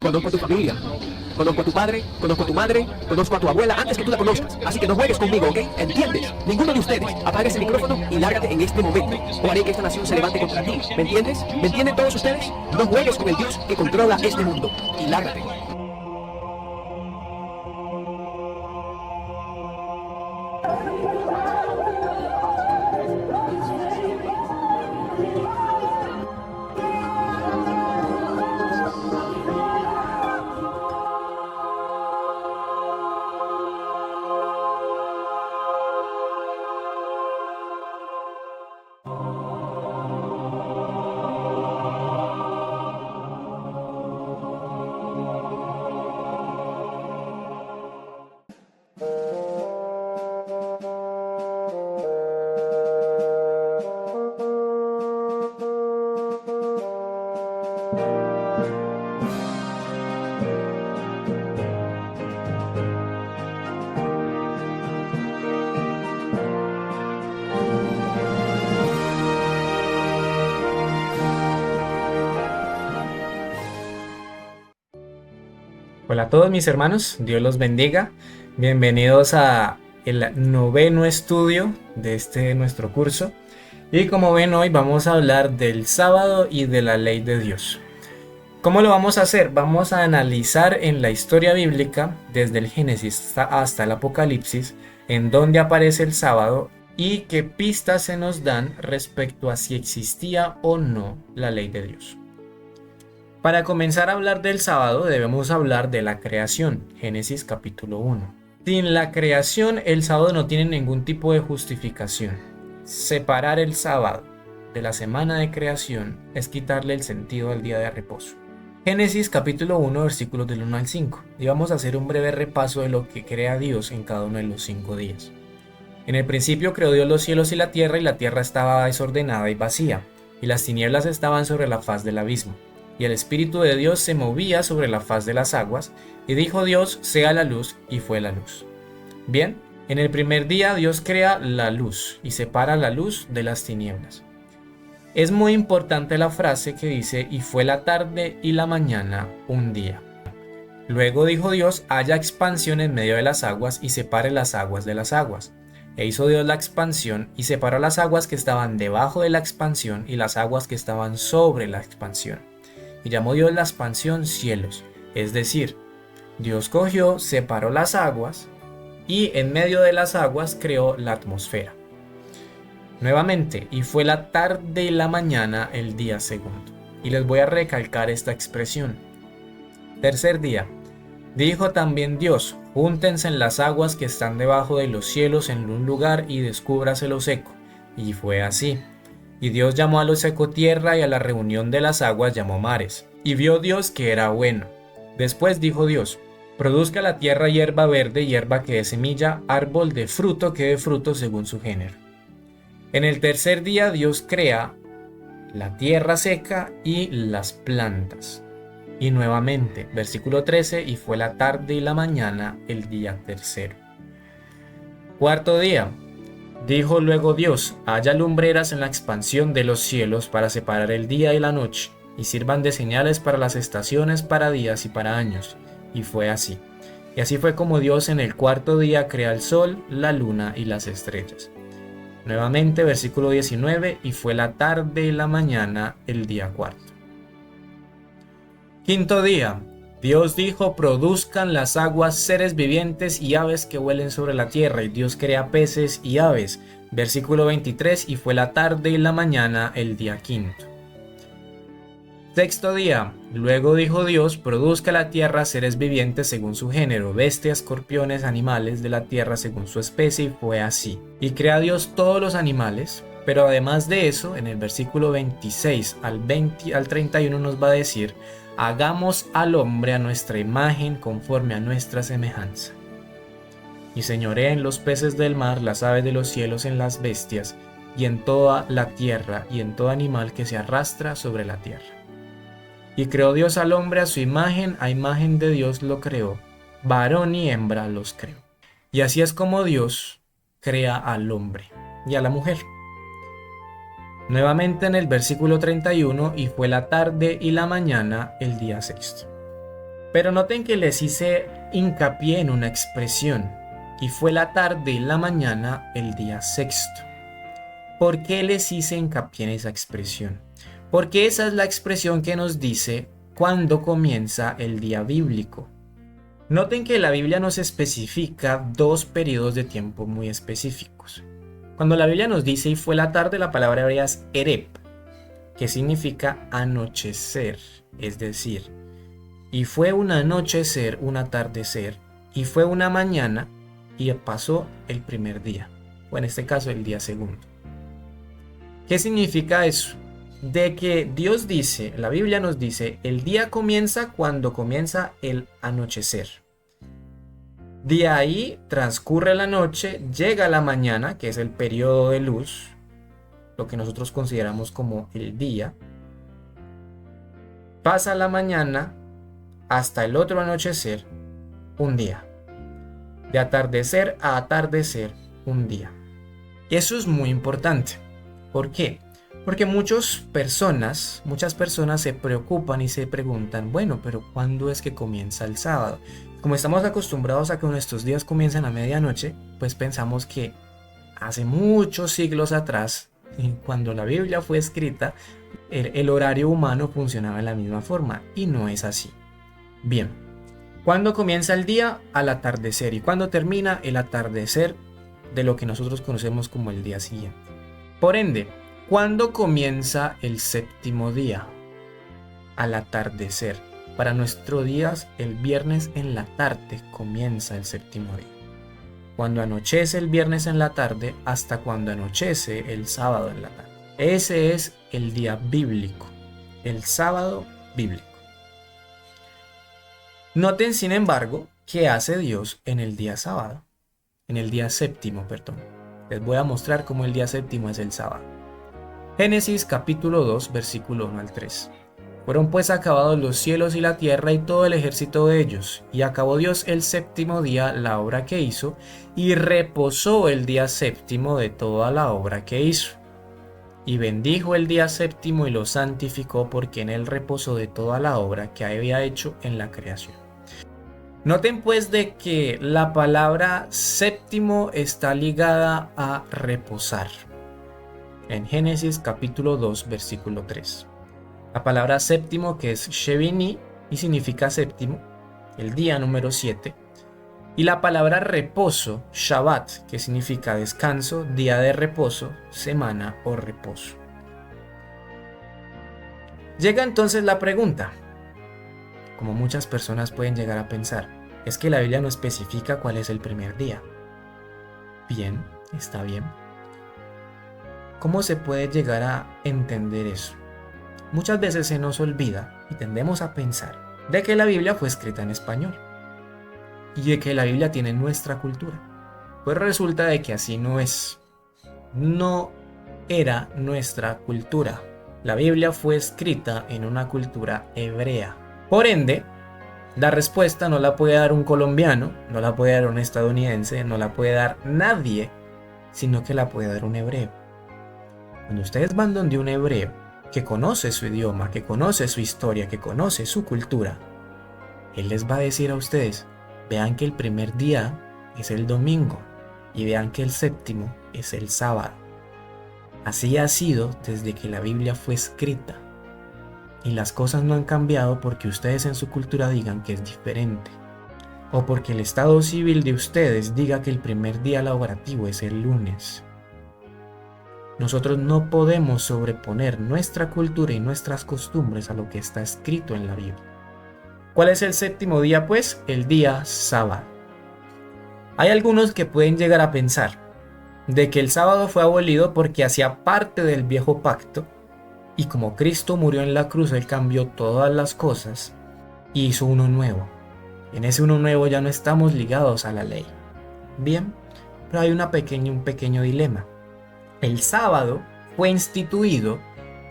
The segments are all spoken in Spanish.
Conozco a tu familia, conozco a tu padre, conozco a tu madre, conozco a tu abuela antes que tú la conozcas. Así que no juegues conmigo, ¿ok? ¿Entiendes? Ninguno de ustedes apague ese micrófono y lárgate en este momento. O haré que esta nación se levante contra ti. ¿Me entiendes? ¿Me entienden todos ustedes? No juegues con el Dios que controla este mundo. Y lárgate. Hola a todos mis hermanos, Dios los bendiga. Bienvenidos a el noveno estudio de nuestro curso. Y como ven, hoy vamos a hablar del sábado y de la ley de Dios. ¿Cómo lo vamos a hacer? Vamos a analizar en la historia bíblica, desde el Génesis hasta el Apocalipsis, en dónde aparece el sábado y qué pistas se nos dan respecto a si existía o no la ley de Dios. Para comenzar a hablar del sábado debemos hablar de la creación, Génesis capítulo 1. Sin la creación el sábado no tiene ningún tipo de justificación. Separar el sábado de la semana de creación es quitarle el sentido al día de reposo. Génesis capítulo 1 versículos del 1 al 5 y vamos a hacer un breve repaso de lo que crea Dios en cada uno de los 5 días. En el principio creó Dios los cielos y la tierra estaba desordenada y vacía, y las tinieblas estaban sobre la faz del abismo. Y el Espíritu de Dios se movía sobre la faz de las aguas, y dijo Dios, sea la luz, y fue la luz. Bien, en el primer día Dios crea la luz, y separa la luz de las tinieblas. Es muy importante la frase que dice, y fue la tarde y la mañana un día. Luego dijo Dios, haya expansión en medio de las aguas, y separe las aguas de las aguas. E hizo Dios la expansión, y separó las aguas que estaban debajo de la expansión, y las aguas que estaban sobre la expansión. Y llamó Dios la expansión cielos, es decir, Dios cogió, separó las aguas y en medio de las aguas creó la atmósfera. Nuevamente, y fue la tarde y la mañana el día segundo. Y les voy a recalcar esta expresión. Tercer día, dijo también Dios, júntense en las aguas que están debajo de los cielos en un lugar y descúbrase lo seco. Y fue así. Y Dios llamó a lo seco tierra y a la reunión de las aguas llamó mares. Y vio Dios que era bueno. Después dijo Dios, produzca la tierra hierba verde, hierba que dé semilla, árbol de fruto que dé fruto según su género. En el tercer día Dios crea la tierra seca y las plantas. Y nuevamente, versículo 13, y fue la tarde y la mañana el día tercero. Cuarto día. Dijo luego Dios, haya lumbreras en la expansión de los cielos para separar el día y la noche, y sirvan de señales para las estaciones, para días y para años. Y fue así. Y así fue como Dios en el cuarto día crea el sol, la luna y las estrellas. Nuevamente, versículo 19, y fue la tarde y la mañana el día cuarto. Quinto día. Dios dijo, produzcan las aguas seres vivientes y aves que vuelen sobre la tierra, y Dios crea peces y aves. Versículo 23, y fue la tarde y la mañana el día quinto. Sexto día, luego dijo Dios, produzca la tierra seres vivientes según su género, bestias, escorpiones, animales de la tierra según su especie, y fue así. Y crea Dios todos los animales, pero además de eso, en el versículo 26 al 31 nos va a decir, hagamos al hombre a nuestra imagen conforme a nuestra semejanza. Y señorea en los peces del mar, las aves de los cielos, en las bestias, y en toda la tierra, y en todo animal que se arrastra sobre la tierra. Y creó Dios al hombre a su imagen, a imagen de Dios lo creó, varón y hembra los creó. Y así es como Dios crea al hombre y a la mujer. Nuevamente en el versículo 31, y fue la tarde y la mañana el día sexto. Pero noten que les hice hincapié en una expresión, y fue la tarde y la mañana el día sexto. ¿Por qué les hice hincapié en esa expresión? Porque esa es la expresión que nos dice cuándo comienza el día bíblico. Noten que la Biblia nos especifica dos periodos de tiempo muy específicos. Cuando la Biblia nos dice y fue la tarde, la palabra hebrea es ereb, que significa anochecer, es decir, y fue un anochecer, un atardecer, y fue una mañana y pasó el primer día, o en este caso el día segundo. ¿Qué significa eso? De que Dios dice, la Biblia nos dice, el día comienza cuando comienza el anochecer. De ahí transcurre la noche, llega la mañana, que es el periodo de luz, lo que nosotros consideramos como el día. Pasa la mañana hasta el otro anochecer, un día. De atardecer a atardecer, un día. Y eso es muy importante. ¿Por qué? Porque muchas personas se preocupan y se preguntan, bueno, pero ¿cuándo es que comienza el sábado? Como estamos acostumbrados a que nuestros días comiencen a medianoche, pues pensamos que hace muchos siglos atrás, cuando la Biblia fue escrita, el horario humano funcionaba de la misma forma, y no es así. Bien, ¿cuándo comienza el día? Al atardecer. ¿Y cuándo termina? El atardecer de lo que nosotros conocemos como el día siguiente. Por ende, ¿cuándo comienza el séptimo día? Al atardecer. Para nuestros días, el viernes en la tarde comienza el séptimo día. Cuando anochece el viernes en la tarde hasta cuando anochece el sábado en la tarde. Ese es el día bíblico, el sábado bíblico. Noten, sin embargo, qué hace Dios en el día sábado, en el día séptimo, perdón. Les voy a mostrar cómo el día séptimo es el sábado. Génesis capítulo 2, versículo 1 al 3. Fueron pues acabados los cielos y la tierra y todo el ejército de ellos, y acabó Dios el séptimo día la obra que hizo, y reposó el día séptimo de toda la obra que hizo. Y bendijo el día séptimo y lo santificó, porque en él reposó de toda la obra que había hecho en la creación. Noten pues de que la palabra séptimo está ligada a reposar. En Génesis capítulo 2, versículo 3. La palabra séptimo, que es Shevini y significa séptimo, el día número 7. Y la palabra reposo, Shabbat, que significa descanso, día de reposo, semana o reposo. Llega entonces la pregunta, como muchas personas pueden llegar a pensar, es que la Biblia no especifica cuál es el primer día. Bien, está bien. ¿Cómo se puede llegar a entender eso? Muchas veces se nos olvida y tendemos a pensar de que la Biblia fue escrita en español y de que la Biblia tiene nuestra cultura. Pues resulta de que así no es. No era nuestra cultura. La Biblia fue escrita en una cultura hebrea. Por ende, la respuesta no la puede dar un colombiano, no la puede dar un estadounidense, no la puede dar nadie, sino que la puede dar un hebreo. Cuando ustedes van donde un hebreo que conoce su idioma, que conoce su historia, que conoce su cultura, él les va a decir a ustedes, vean que el primer día es el domingo y vean que el séptimo es el sábado. Así ha sido desde que la Biblia fue escrita. Y las cosas no han cambiado porque ustedes en su cultura digan que es diferente. O porque el estado civil de ustedes diga que el primer día laborativo es el lunes. Nosotros no podemos sobreponer nuestra cultura y nuestras costumbres a lo que está escrito en la Biblia. ¿Cuál es el séptimo día, pues? El día sábado. Hay algunos que pueden llegar a pensar de que el sábado fue abolido porque hacía parte del viejo pacto y como Cristo murió en la cruz, Él cambió todas las cosas y hizo uno nuevo. En ese uno nuevo ya no estamos ligados a la ley. Bien, pero hay un pequeño dilema. El sábado fue instituido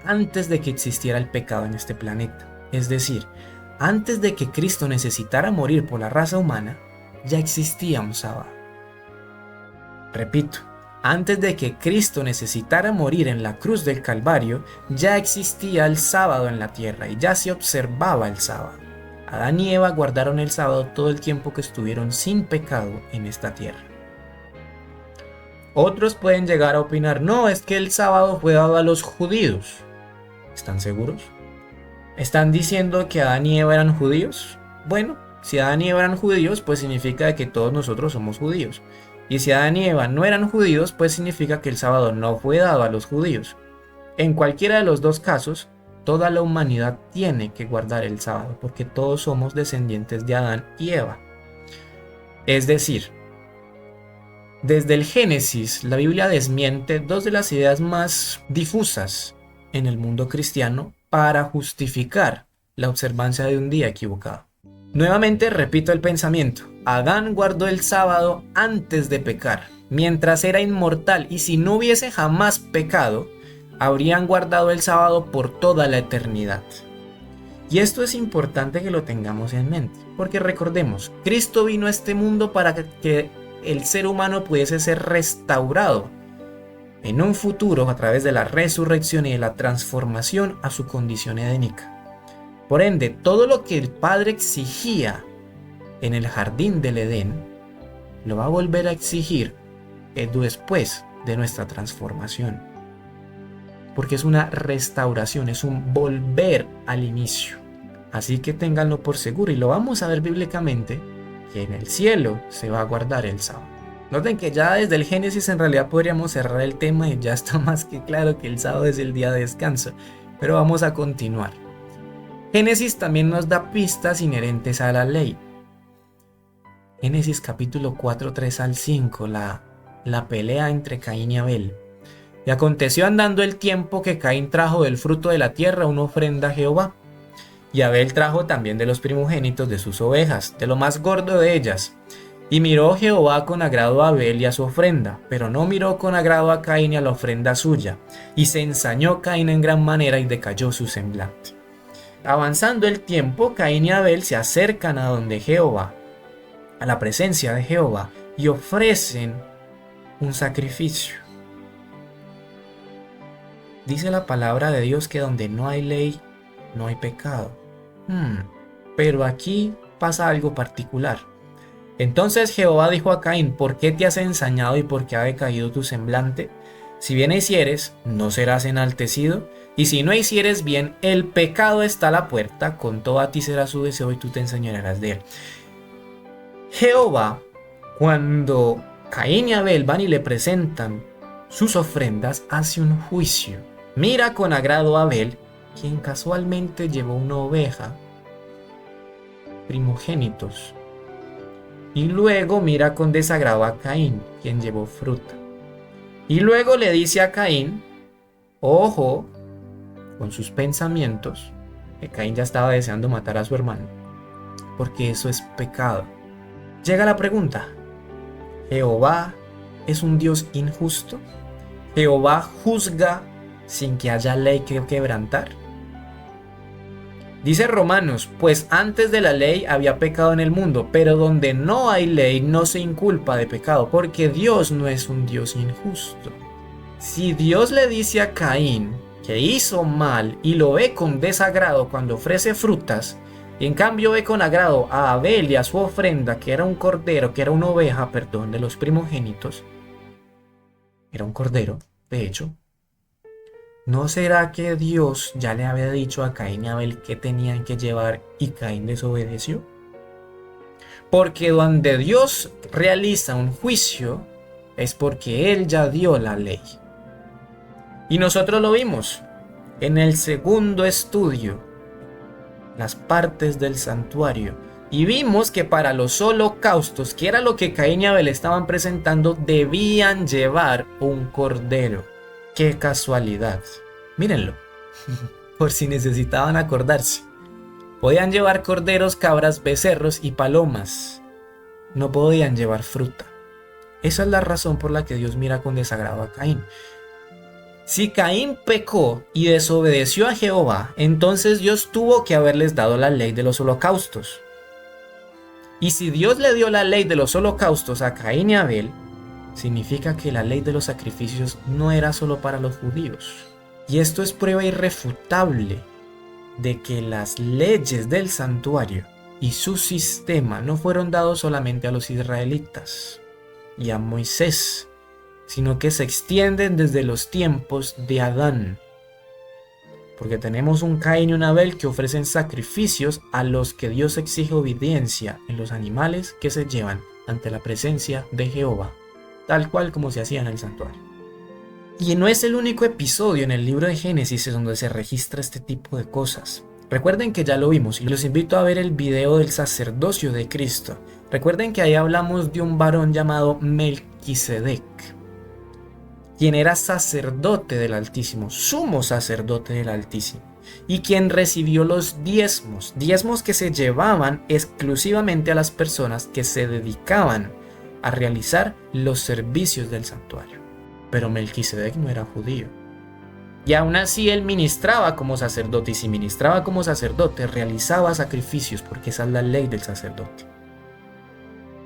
antes de que existiera el pecado en este planeta. Es decir, antes de que Cristo necesitara morir por la raza humana, ya existía un sábado. Repito, antes de que Cristo necesitara morir en la cruz del Calvario, ya existía el sábado en la tierra y ya se observaba el sábado. Adán y Eva guardaron el sábado todo el tiempo que estuvieron sin pecado en esta tierra. Otros pueden llegar a opinar, no, es que el sábado fue dado a los judíos. ¿Están seguros? ¿Están diciendo que Adán y Eva eran judíos? Bueno, si Adán y Eva eran judíos, pues significa que todos nosotros somos judíos. Y si Adán y Eva no eran judíos, pues significa que el sábado no fue dado a los judíos. En cualquiera de los dos casos, toda la humanidad tiene que guardar el sábado, porque todos somos descendientes de Adán y Eva. Es decir, desde el Génesis, la Biblia desmiente dos de las ideas más difusas en el mundo cristiano para justificar la observancia de un día equivocado. Nuevamente repito el pensamiento. Adán guardó el sábado antes de pecar, mientras era inmortal, y si no hubiese jamás pecado, habrían guardado el sábado por toda la eternidad. Y esto es importante que lo tengamos en mente, porque recordemos, Cristo vino a este mundo para que el ser humano pudiese ser restaurado en un futuro a través de la resurrección y de la transformación a su condición edénica. Por ende, todo lo que el Padre exigía en el jardín del Edén, lo va a volver a exigir después de nuestra transformación. Porque es una restauración, es un volver al inicio. Así que ténganlo por seguro, y lo vamos a ver bíblicamente, que en el cielo se va a guardar el sábado. Noten que ya desde el Génesis en realidad podríamos cerrar el tema y ya está más que claro que el sábado es el día de descanso. Pero vamos a continuar. Génesis también nos da pistas inherentes a la ley. Génesis capítulo 4, 3 al 5, la pelea entre Caín y Abel. Y aconteció andando el tiempo que Caín trajo del fruto de la tierra una ofrenda a Jehová. Y Abel trajo también de los primogénitos de sus ovejas, de lo más gordo de ellas. Y miró Jehová con agrado a Abel y a su ofrenda, pero no miró con agrado a Caín y a la ofrenda suya. Y se ensañó Caín en gran manera y decayó su semblante. Avanzando el tiempo, Caín y Abel se acercan a donde Jehová, a la presencia de Jehová, y ofrecen un sacrificio. Dice la palabra de Dios que donde no hay ley, no hay pecado. Pero aquí pasa algo particular. Entonces Jehová dijo a Caín, ¿por qué te has ensañado y por qué ha decaído tu semblante? Si bien hicieres, no serás enaltecido, y si no hicieres bien, el pecado está a la puerta, con todo a ti será su deseo y tú te enseñarás de él. Jehová, cuando Caín y Abel van y le presentan sus ofrendas, hace un juicio. Mira con agrado a Abel, quien casualmente llevó una oveja, primogénitos. Y luego mira con desagrado a Caín, quien llevó fruta. Y luego le dice a Caín, ojo, con sus pensamientos, que Caín ya estaba deseando matar a su hermano, porque eso es pecado. Llega la pregunta, ¿Jehová es un Dios injusto? ¿Jehová juzga sin que haya ley que quebrantar? Dice Romanos, pues antes de la ley había pecado en el mundo, pero donde no hay ley no se inculpa de pecado, porque Dios no es un Dios injusto. Si Dios le dice a Caín que hizo mal y lo ve con desagrado cuando ofrece frutas, y en cambio ve con agrado a Abel y a su ofrenda, que era un cordero, que era una oveja, perdón, de los primogénitos, era un cordero, de hecho, ¿no será que Dios ya le había dicho a Caín y Abel qué tenían que llevar y Caín desobedeció? Porque donde Dios realiza un juicio es porque Él ya dio la ley. Y nosotros lo vimos en el segundo estudio, las partes del santuario. Y vimos que para los holocaustos, que era lo que Caín y Abel estaban presentando, debían llevar un cordero. ¡Qué casualidad! Mírenlo, por si necesitaban acordarse. Podían llevar corderos, cabras, becerros y palomas. No podían llevar fruta. Esa es la razón por la que Dios mira con desagrado a Caín. Si Caín pecó y desobedeció a Jehová, entonces Dios tuvo que haberles dado la ley de los holocaustos. Y si Dios le dio la ley de los holocaustos a Caín y Abel, significa que la ley de los sacrificios no era solo para los judíos. Y esto es prueba irrefutable de que las leyes del santuario y su sistema no fueron dados solamente a los israelitas y a Moisés, sino que se extienden desde los tiempos de Adán. Porque tenemos un Caín y un Abel que ofrecen sacrificios a los que Dios exige obediencia en los animales que se llevan ante la presencia de Jehová, tal cual como se hacía en el santuario. Y no es el único episodio en el libro de Génesis donde se registra este tipo de cosas. Recuerden que ya lo vimos y los invito a ver el video del sacerdocio de Cristo. Recuerden que ahí hablamos de un varón llamado Melquisedec, quien era sacerdote del Altísimo, sumo sacerdote del Altísimo, y quien recibió los diezmos que se llevaban exclusivamente a las personas que se dedicaban a realizar los servicios del santuario. Pero Melquisedec no era judío. Y aún así él ministraba como sacerdote, y si ministraba como sacerdote, realizaba sacrificios, porque esa es la ley del sacerdote.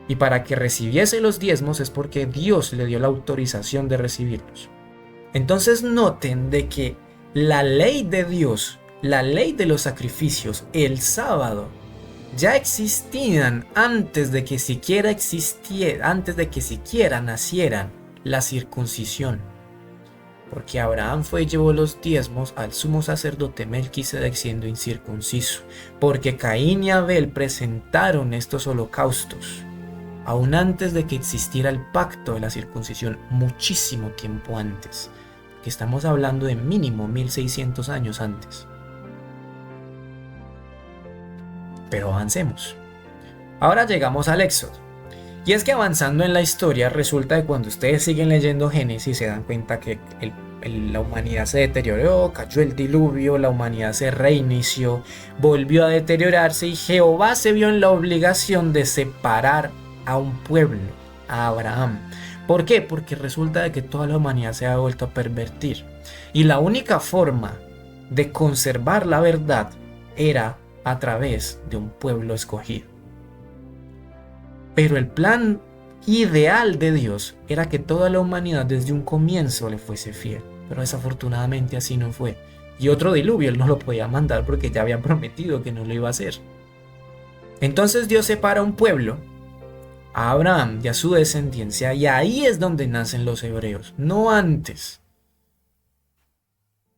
Y para que recibiese los diezmos es porque Dios le dio la autorización de recibirlos. Entonces noten de que la ley de Dios, la ley de los sacrificios, el sábado, ya existían antes de que siquiera nacieran la circuncisión. Porque Abraham fue y llevó los diezmos al sumo sacerdote Melquisedec siendo incircunciso. Porque Caín y Abel presentaron estos holocaustos aún antes de que existiera el pacto de la circuncisión, muchísimo tiempo antes, que estamos hablando de mínimo 1600 años antes. Pero avancemos. Ahora llegamos al Éxodo. Y es que avanzando en la historia, resulta que cuando ustedes siguen leyendo Génesis se dan cuenta que la humanidad se deterioró, cayó el diluvio, la humanidad se reinició, volvió a deteriorarse y Jehová se vio en la obligación de separar a un pueblo, a Abraham. ¿Por qué? Porque resulta de que toda la humanidad se ha vuelto a pervertir. Y la única forma de conservar la verdad era a través de un pueblo escogido. Pero el plan ideal de Dios era que toda la humanidad desde un comienzo le fuese fiel. Pero desafortunadamente así no fue. Y otro diluvio él no lo podía mandar porque ya había prometido que no lo iba a hacer. Entonces Dios separa un pueblo, a Abraham y a su descendencia, y ahí es donde nacen los hebreos, no antes.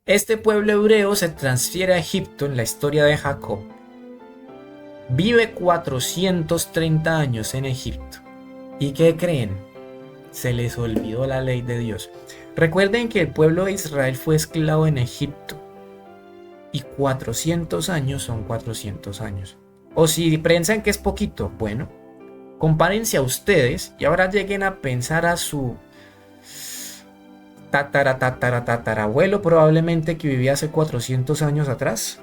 Este pueblo hebreo se transfiere a Egipto en la historia de Jacob. Vive 430 años en Egipto. ¿Y qué creen? Se les olvidó la ley de Dios. Recuerden que el pueblo de Israel fue esclavo en Egipto. Y 400 años son 400 años. O si piensan que es poquito, bueno, compárense a ustedes y ahora lleguen a pensar a su tatarabuelo probablemente que vivía hace 400 años atrás.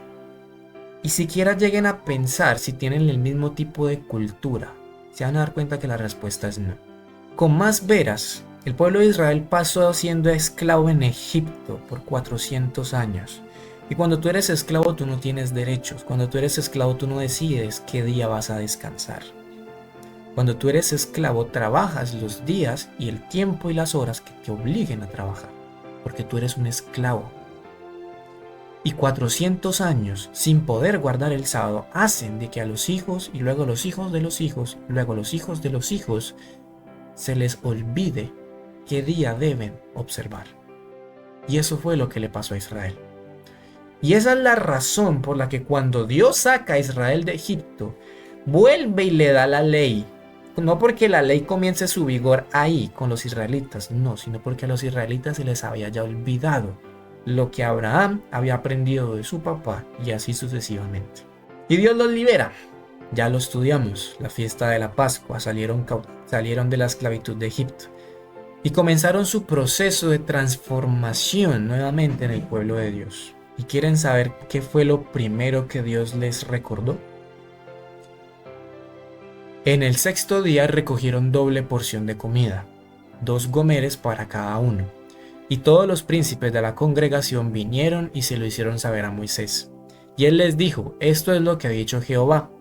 Y siquiera lleguen a pensar si tienen el mismo tipo de cultura. Se van a dar cuenta que la respuesta es no. Con más veras, el pueblo de Israel pasó siendo esclavo en Egipto por 400 años. Y cuando tú eres esclavo tú no tienes derechos. Cuando tú eres esclavo tú no decides qué día vas a descansar. Cuando tú eres esclavo trabajas los días y el tiempo y las horas que te obliguen a trabajar. Porque tú eres un esclavo. Y 400 años sin poder guardar el sábado hacen de que a los hijos y luego los hijos de los hijos, luego los hijos de los hijos, se les olvide qué día deben observar. Y eso fue lo que le pasó a Israel. Y esa es la razón por la que cuando Dios saca a Israel de Egipto, vuelve y le da la ley. No porque la ley comience su vigor ahí con los israelitas, no, sino porque a los israelitas se les había ya olvidado lo que Abraham había aprendido de su papá y así sucesivamente. Y Dios los libera. Ya lo estudiamos, la fiesta de la Pascua, salieron de la esclavitud de Egipto y comenzaron su proceso de transformación nuevamente en el pueblo de Dios. ¿Y quieren saber qué fue lo primero que Dios les recordó? En el sexto día recogieron doble porción de comida, 2 gomeres para cada uno. Y todos los príncipes de la congregación vinieron y se lo hicieron saber a Moisés. Y él les dijo, esto es lo que ha dicho Jehová.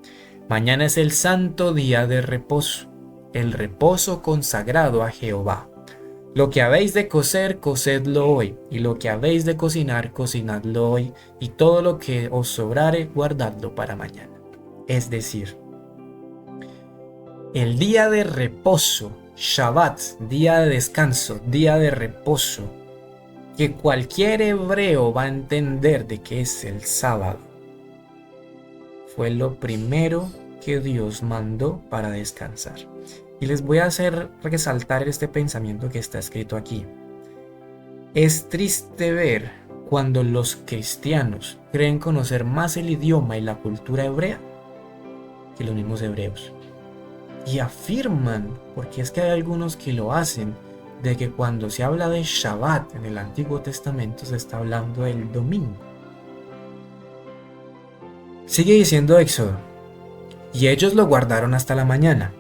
Mañana es el santo día de reposo, el reposo consagrado a Jehová. Lo que habéis de cocer, cocedlo hoy, y lo que habéis de cocinar, cocinadlo hoy, y todo lo que os sobrare, guardadlo para mañana. Es decir, el día de reposo, Shabbat, día de descanso, día de reposo, que cualquier hebreo va a entender de que es el sábado, fue lo primero que Dios mandó para descansar. Y les voy a hacer resaltar este pensamiento que está escrito aquí. Es triste ver cuando los cristianos creen conocer más el idioma y la cultura hebrea que los mismos hebreos. Y afirman, porque es que hay algunos que lo hacen, de que cuando se habla de Shabbat en el Antiguo Testamento se está hablando del domingo. Sigue diciendo Éxodo, y ellos lo guardaron hasta la mañana,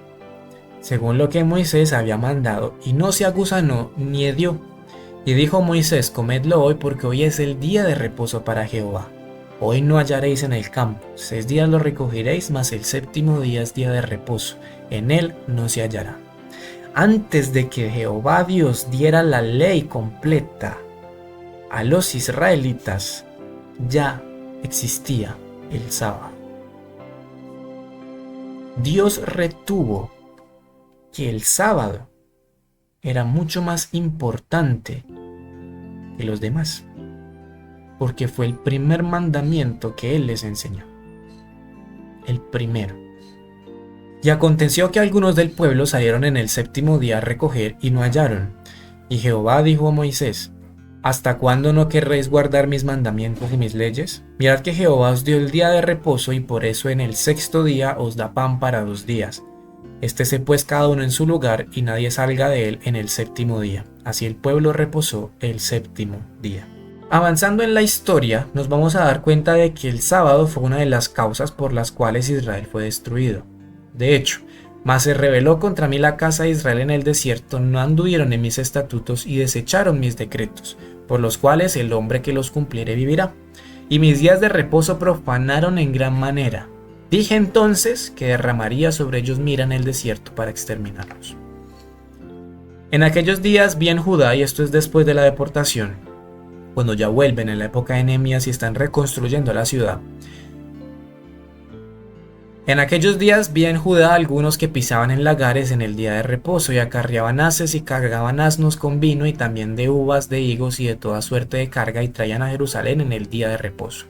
según lo que Moisés había mandado, y no se agusanó ni hedió. Y dijo Moisés, comedlo hoy, porque hoy es el día de reposo para Jehová. Hoy no hallaréis en el campo, 6 días lo recogeréis, mas el 7º día es día de reposo, en él no se hallará. Antes de que Jehová Dios diera la ley completa a los israelitas, ya existía el sábado. Dios retuvo que el sábado era mucho más importante que los demás, porque fue el primer mandamiento que Él les enseñó. El primero. Y aconteció que algunos del pueblo salieron en el 7º día a recoger y no hallaron. Y Jehová dijo a Moisés, ¿hasta cuándo no querréis guardar mis mandamientos y mis leyes? Mirad que Jehová os dio el día de reposo, y por eso en el 6º día os da pan para 2 días. Estése pues cada uno en su lugar, y nadie salga de él en el 7º día. Así el pueblo reposó el 7º día. Avanzando en la historia, nos vamos a dar cuenta de que el sábado fue una de las causas por las cuales Israel fue destruido. De hecho, mas se rebeló contra mí la casa de Israel en el desierto, no anduvieron en mis estatutos y desecharon mis decretos, por los cuales el hombre que los cumpliere vivirá. Y mis días de reposo profanaron en gran manera. Dije entonces que derramaría sobre ellos mira en el desierto para exterminarlos. En aquellos días vi en Judá, y esto es después de la deportación, cuando ya vuelven en la época de Nehemías y están reconstruyendo la ciudad. En aquellos días vi en Judá algunos que pisaban en lagares en el día de reposo y acarreaban haces y cargaban asnos con vino y también de uvas, de higos y de toda suerte de carga, y traían a Jerusalén en el día de reposo.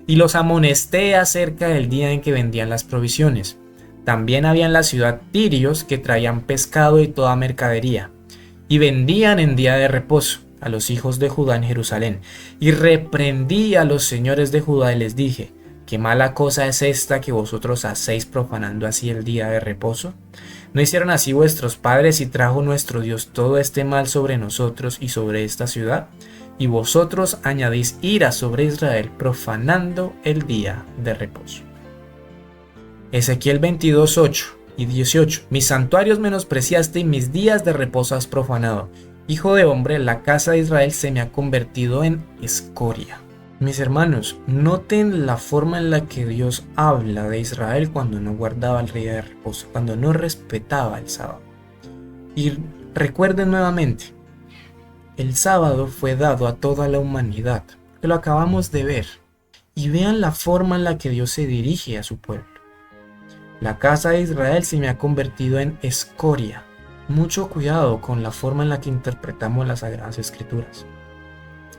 Y los amonesté acerca del día en que vendían las provisiones. También había en la ciudad tirios que traían pescado y toda mercadería, y vendían en día de reposo a los hijos de Judá en Jerusalén. Y reprendí a los señores de Judá y les dije, ¿qué mala cosa es esta que vosotros hacéis profanando así el día de reposo? ¿No hicieron así vuestros padres, y trajo nuestro Dios todo este mal sobre nosotros y sobre esta ciudad? Y vosotros añadís ira sobre Israel, profanando el día de reposo. Ezequiel 22, 8 y 18. Mis santuarios menospreciaste y mis días de reposo has profanado. Hijo de hombre, la casa de Israel se me ha convertido en escoria. Mis hermanos, noten la forma en la que Dios habla de Israel cuando no guardaba el día de reposo, cuando no respetaba el sábado. Y recuerden nuevamente, el sábado fue dado a toda la humanidad, que lo acabamos de ver. Y vean la forma en la que Dios se dirige a su pueblo. La casa de Israel se me ha convertido en escoria. Mucho cuidado con la forma en la que interpretamos las Sagradas Escrituras.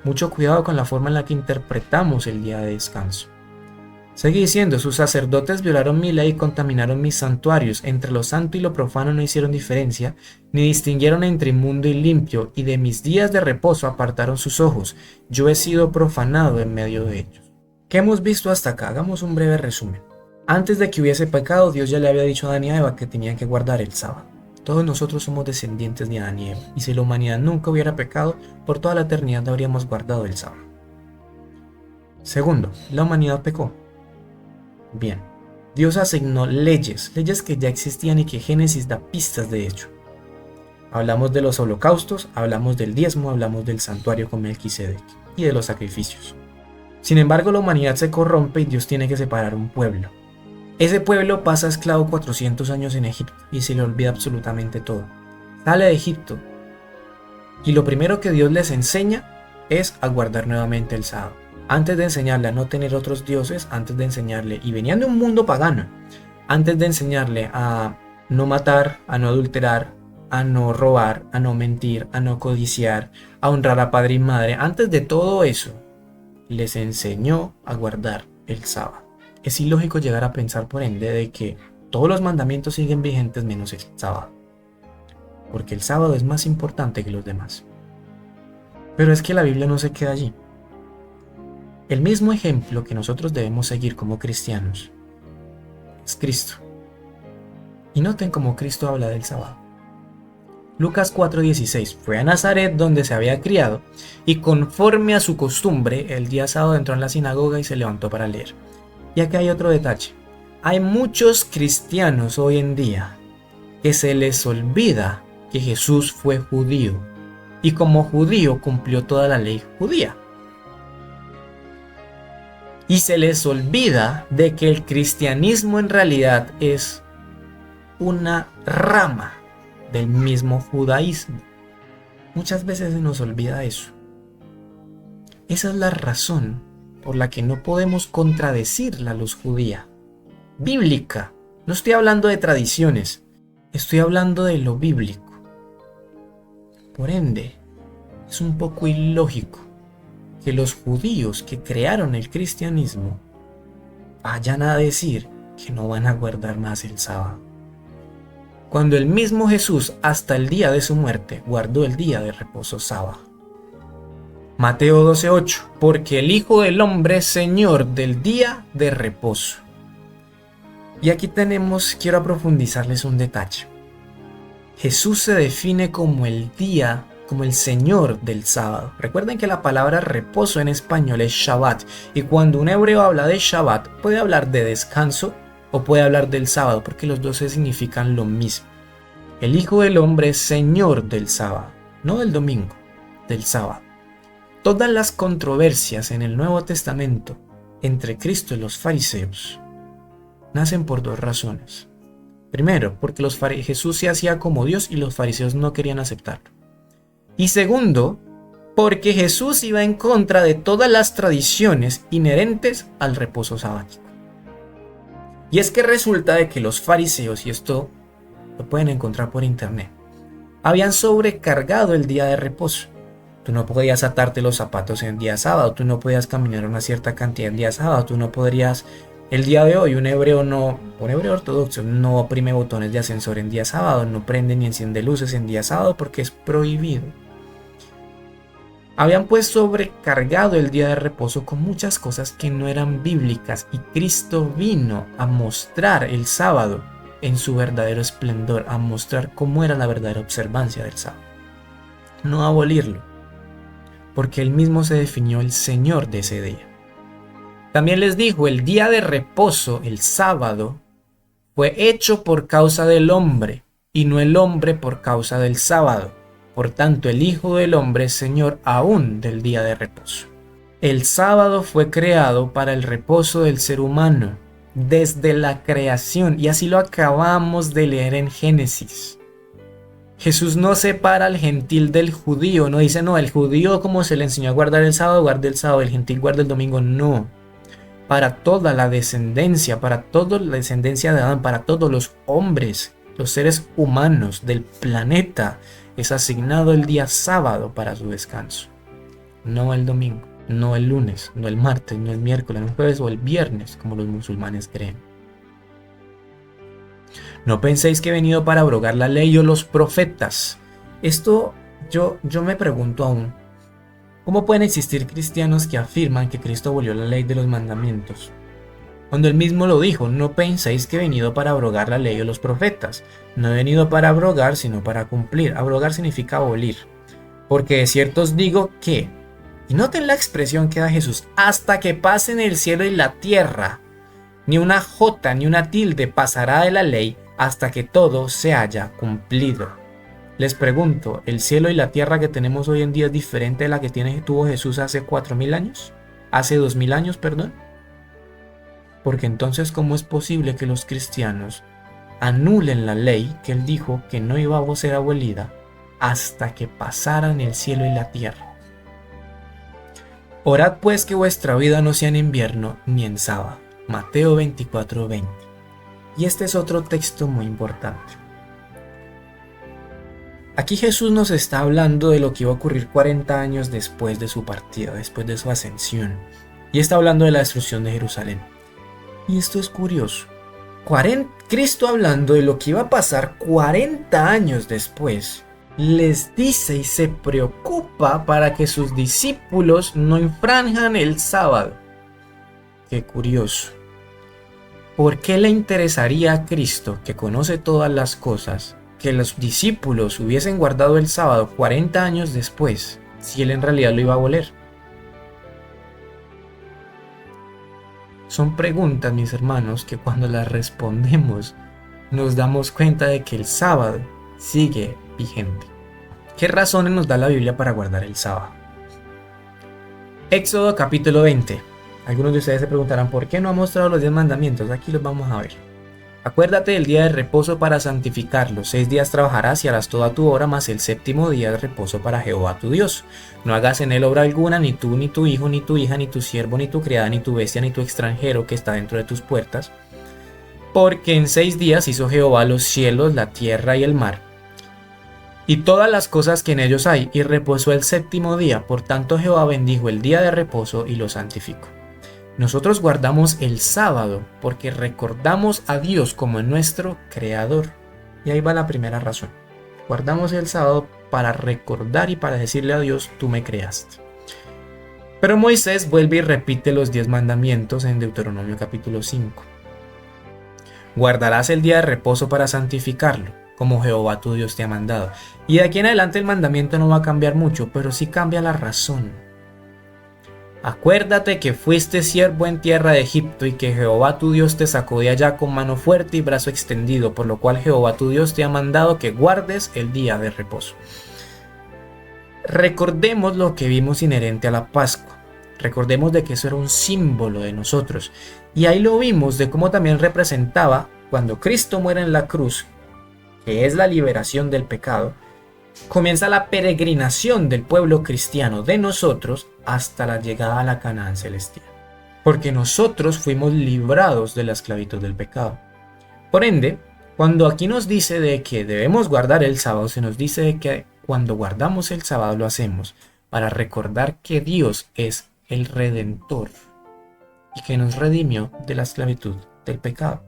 Mucho cuidado con la forma en la que interpretamos el día de descanso. Sigue diciendo, sus sacerdotes violaron mi ley y contaminaron mis santuarios. Entre lo santo y lo profano no hicieron diferencia, ni distinguieron entre inmundo y limpio, y de mis días de reposo apartaron sus ojos. Yo he sido profanado en medio de ellos. ¿Qué hemos visto hasta acá? Hagamos un breve resumen. Antes de que hubiese pecado, Dios ya le había dicho a Adán y a Eva que tenían que guardar el sábado. Todos nosotros somos descendientes de Adán y Eva, y si la humanidad nunca hubiera pecado, por toda la eternidad habríamos guardado el sábado. Segundo, la humanidad pecó. Bien, Dios asignó leyes que ya existían y que Génesis da pistas de hecho. Hablamos de los holocaustos, hablamos del diezmo, hablamos del santuario con Melquisedec y de los sacrificios. Sin embargo, la humanidad se corrompe y Dios tiene que separar un pueblo. Ese pueblo pasa esclavo 400 años en Egipto y se le olvida absolutamente todo. Sale de Egipto y lo primero que Dios les enseña es a guardar nuevamente el sábado. antes de enseñarle a no tener otros dioses, antes de enseñarle, y venían de un mundo pagano, antes de enseñarle a no matar, a no adulterar, a no robar, a no mentir, a no codiciar, a honrar a padre y madre, antes de todo eso, les enseñó a guardar el sábado. Es ilógico llegar a pensar, por ende, de que todos los mandamientos siguen vigentes menos el sábado, porque el sábado es más importante que los demás. Pero es que la Biblia no se queda allí. El mismo ejemplo que nosotros debemos seguir como cristianos es Cristo. Y noten cómo Cristo habla del sábado. Lucas 4:16, fue a Nazaret donde se había criado, y conforme a su costumbre, el día sábado entró en la sinagoga y se levantó para leer. Y aquí hay otro detalle. Hay muchos cristianos hoy en día que se les olvida que Jesús fue judío, y como judío cumplió toda la ley judía. Y se les olvida de que el cristianismo en realidad es una rama del mismo judaísmo. Muchas veces se nos olvida eso. Esa es la razón por la que no podemos contradecir la luz judía. Bíblica. No estoy hablando de tradiciones, estoy hablando de lo bíblico. Por ende, es un poco ilógico que los judíos que crearon el cristianismo vayan a decir que no van a guardar más el sábado, cuando el mismo Jesús hasta el día de su muerte guardó el día de reposo sábado. Mateo 12:8, porque el Hijo del Hombre es Señor del día de reposo. Y aquí quiero profundizarles un detalle. Jesús se define como el Señor del sábado. Recuerden que la palabra reposo en español es Shabbat, y cuando un hebreo habla de Shabbat puede hablar de descanso o puede hablar del sábado, porque los dos significan lo mismo. El Hijo del Hombre es Señor del sábado, no del domingo, del sábado. Todas las controversias en el Nuevo Testamento entre Cristo y los fariseos nacen por dos razones. Primero, porque Jesús se hacía como Dios y los fariseos no querían aceptarlo. Y segundo, porque Jesús iba en contra de todas las tradiciones inherentes al reposo sabático. Y es que resulta de que los fariseos, y esto lo pueden encontrar por internet, habían sobrecargado el día de reposo. Tú no podías atarte los zapatos en el día sábado, tú no podías caminar una cierta cantidad el día sábado, tú no podrías... El día de hoy un hebreo ortodoxo no oprime botones de ascensor en día sábado, no prende ni enciende luces en día sábado porque es prohibido. Habían pues sobrecargado el día de reposo con muchas cosas que no eran bíblicas, y Cristo vino a mostrar el sábado en su verdadero esplendor, a mostrar cómo era la verdadera observancia del sábado. No a abolirlo, porque él mismo se definió el Señor de ese día. También les dijo, el día de reposo, el sábado, fue hecho por causa del hombre, y no el hombre por causa del sábado. Por tanto, el Hijo del Hombre es Señor aún del día de reposo. El sábado fue creado para el reposo del ser humano, desde la creación, y así lo acabamos de leer en Génesis. Jesús no separa al gentil del judío, no dice, no, el judío como se le enseñó a guardar el sábado, guarda el sábado, el gentil guarda el domingo, no. Para toda la descendencia, para toda la descendencia de Adán, para todos los hombres, los seres humanos del planeta, es asignado el día sábado para su descanso. No el domingo, no el lunes, no el martes, no el miércoles, no el jueves o el viernes, como los musulmanes creen. No penséis que he venido para abrogar la ley o los profetas. Esto yo me pregunto aún. ¿Cómo pueden existir cristianos que afirman que Cristo abolió la ley de los mandamientos? Cuando él mismo lo dijo, no penséis que he venido para abrogar la ley o los profetas. No he venido para abrogar, sino para cumplir. Abrogar significa abolir. Porque de cierto os digo que, y noten la expresión que da Jesús, hasta que pasen el cielo y la tierra, ni una jota ni una tilde pasará de la ley hasta que todo se haya cumplido. Les pregunto, ¿el cielo y la tierra que tenemos hoy en día es diferente de la que tuvo Jesús hace 4.000 años? ¿Hace 2.000 años, perdón? Porque entonces, ¿cómo es posible que los cristianos anulen la ley que él dijo que no iba a ser abolida hasta que pasaran el cielo y la tierra? Orad pues que vuestra vida no sea en invierno ni en sábado. Mateo 24:20. Y este es otro texto muy importante. Aquí Jesús nos está hablando de lo que iba a ocurrir 40 años después de su partida, después de su ascensión. Y está hablando de la destrucción de Jerusalén. Y esto es curioso. Cristo, hablando de lo que iba a pasar 40 años después, les dice y se preocupa para que sus discípulos no infranjan el sábado. Qué curioso. ¿Por qué le interesaría a Cristo, que conoce todas las cosas, que los discípulos hubiesen guardado el sábado 40 años después, si él en realidad lo iba a abolir? Son preguntas, mis hermanos, que cuando las respondemos nos damos cuenta de que el sábado sigue vigente. ¿Qué razones nos da la Biblia para guardar el sábado? Éxodo capítulo 20. Algunos de ustedes se preguntarán ¿por qué no ha mostrado los 10 mandamientos? Aquí los vamos a ver. Acuérdate del día de reposo para santificarlo. 6 días trabajarás y harás toda tu obra, mas el séptimo día de reposo para Jehová tu Dios. No hagas en él obra alguna, ni tú, ni tu hijo, ni tu hija, ni tu siervo, ni tu criada, ni tu bestia, ni tu extranjero que está dentro de tus puertas. Porque en 6 días hizo Jehová los cielos, la tierra y el mar, y todas las cosas que en ellos hay, y reposó el séptimo día. Por tanto Jehová bendijo el día de reposo y lo santificó. Nosotros guardamos el sábado porque recordamos a Dios como nuestro creador. Y ahí va la primera razón. Guardamos el sábado para recordar y para decirle a Dios, tú me creaste. Pero Moisés vuelve y repite los 10 mandamientos en Deuteronomio capítulo 5. Guardarás el día de reposo para santificarlo, como Jehová tu Dios te ha mandado. Y de aquí en adelante el mandamiento no va a cambiar mucho, pero sí cambia la razón. Acuérdate que fuiste siervo en tierra de Egipto y que Jehová tu Dios te sacó de allá con mano fuerte y brazo extendido, por lo cual Jehová tu Dios te ha mandado que guardes el día de reposo. Recordemos lo que vimos inherente a la Pascua. Recordemos de que eso era un símbolo de nosotros. Y ahí lo vimos de cómo también representaba cuando Cristo muere en la cruz, que es la liberación del pecado. Comienza la peregrinación del pueblo cristiano de nosotros hasta la llegada a la Canaán celestial. Porque nosotros fuimos librados de la esclavitud del pecado. Por ende, cuando aquí nos dice de que debemos guardar el sábado, se nos dice de que cuando guardamos el sábado lo hacemos para recordar que Dios es el Redentor y que nos redimió de la esclavitud del pecado.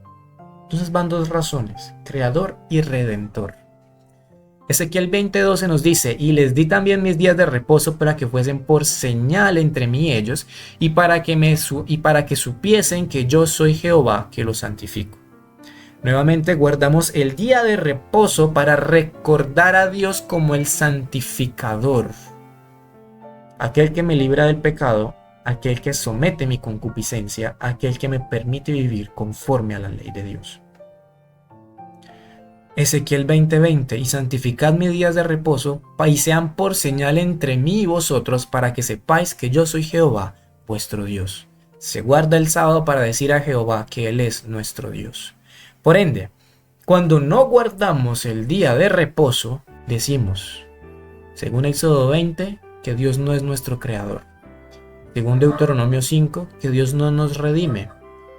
Entonces van dos razones, Creador y Redentor. Ezequiel 20:12 nos dice, y les di también mis días de reposo para que fuesen por señal entre mí y ellos, y para que supiesen que yo soy Jehová, que los santifico. Nuevamente guardamos el día de reposo para recordar a Dios como el santificador, aquel que me libra del pecado, aquel que somete mi concupiscencia, aquel que me permite vivir conforme a la ley de Dios. Ezequiel 20:20, y santificad mis días de reposo, y sean por señal entre mí y vosotros, para que sepáis que yo soy Jehová, vuestro Dios. Se guarda el sábado para decir a Jehová que Él es nuestro Dios. Por ende, cuando no guardamos el día de reposo, decimos, según Éxodo 20, que Dios no es nuestro creador. Según Deuteronomio 5, que Dios no nos redime.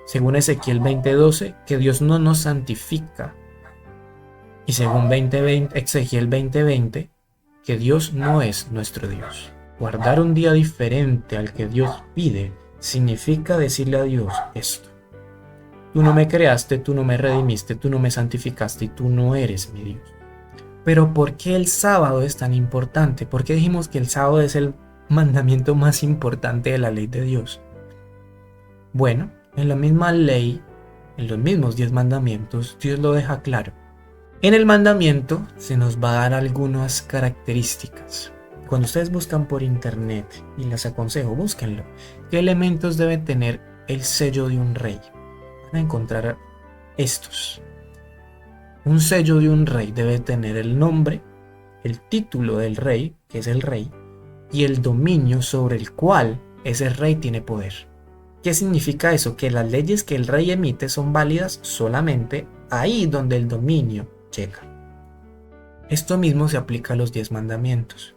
Según Ezequiel 20:12, que Dios no nos santifica. Y según Ezequiel 20:20, que Dios no es nuestro Dios. Guardar un día diferente al que Dios pide significa decirle a Dios esto. Tú no me creaste, tú no me redimiste, tú no me santificaste y tú no eres mi Dios. Pero ¿por qué el sábado es tan importante? ¿Por qué dijimos que el sábado es el mandamiento más importante de la ley de Dios? Bueno, en la misma ley, en los mismos 10 mandamientos, Dios lo deja claro. En el mandamiento se nos va a dar algunas características. Cuando ustedes buscan por internet, y les aconsejo, búsquenlo, ¿qué elementos debe tener el sello de un rey? Van a encontrar estos. Un sello de un rey debe tener el nombre, el título del rey, que es el rey, y el dominio sobre el cual ese rey tiene poder. ¿Qué significa eso? Que las leyes que el rey emite son válidas solamente ahí donde el dominio llega. Esto mismo se aplica a los 10 mandamientos.